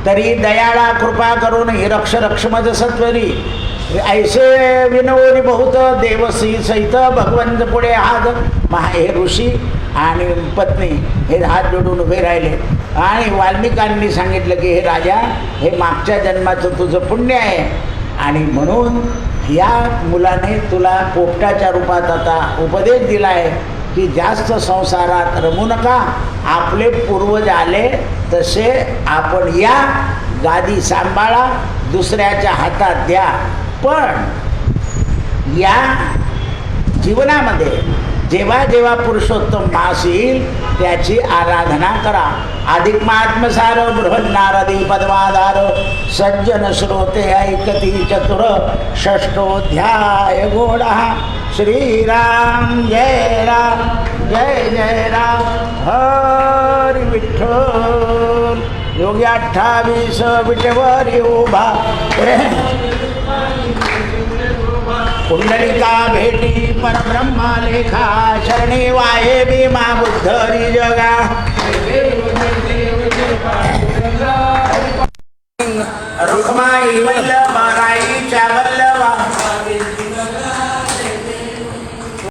तरी दयाळा कृपा करून हे रक्ष रक्षमज सत्वरी. ऐसे विनवोनी बहुत देवसी सहित भगवंत पुढे हात. हे ऋषी आणि पत्नी हे हात जोडून उभे राहिले. आणि वाल्मिकांनी सांगितलं की हे राजा, हे मागच्या जन्माचं तुझं पुण्य आहे आणि म्हणून या मुलाने तुला पोपटाच्या रूपात आता उपदेश दिला आहे की जास्त संसारात रमू नका. आपले पूर्वज आले तसे आपण या, गादी सांभाळा, दुसऱ्याच्या हातात द्या. पण या जीवनामध्ये जेव्हा जेव्हा पुरुषोत्तम मास येईल त्याची आराधना करा. अधिक महात्मसार बृहद नारदी पद्माधार, सज्जन श्रोते ऐकती चतुर. षष्ठोध्याय गोडा. श्रीराम जय राम जय जय राम हरी विठ्ठल. योगी 28 विटेवर उभा, पुंडलिका भेटी परब्रह्मा लेखा. शरणी वाहे भीमा बुद्धरी जगा. रुक्माई वल्लभाईच्या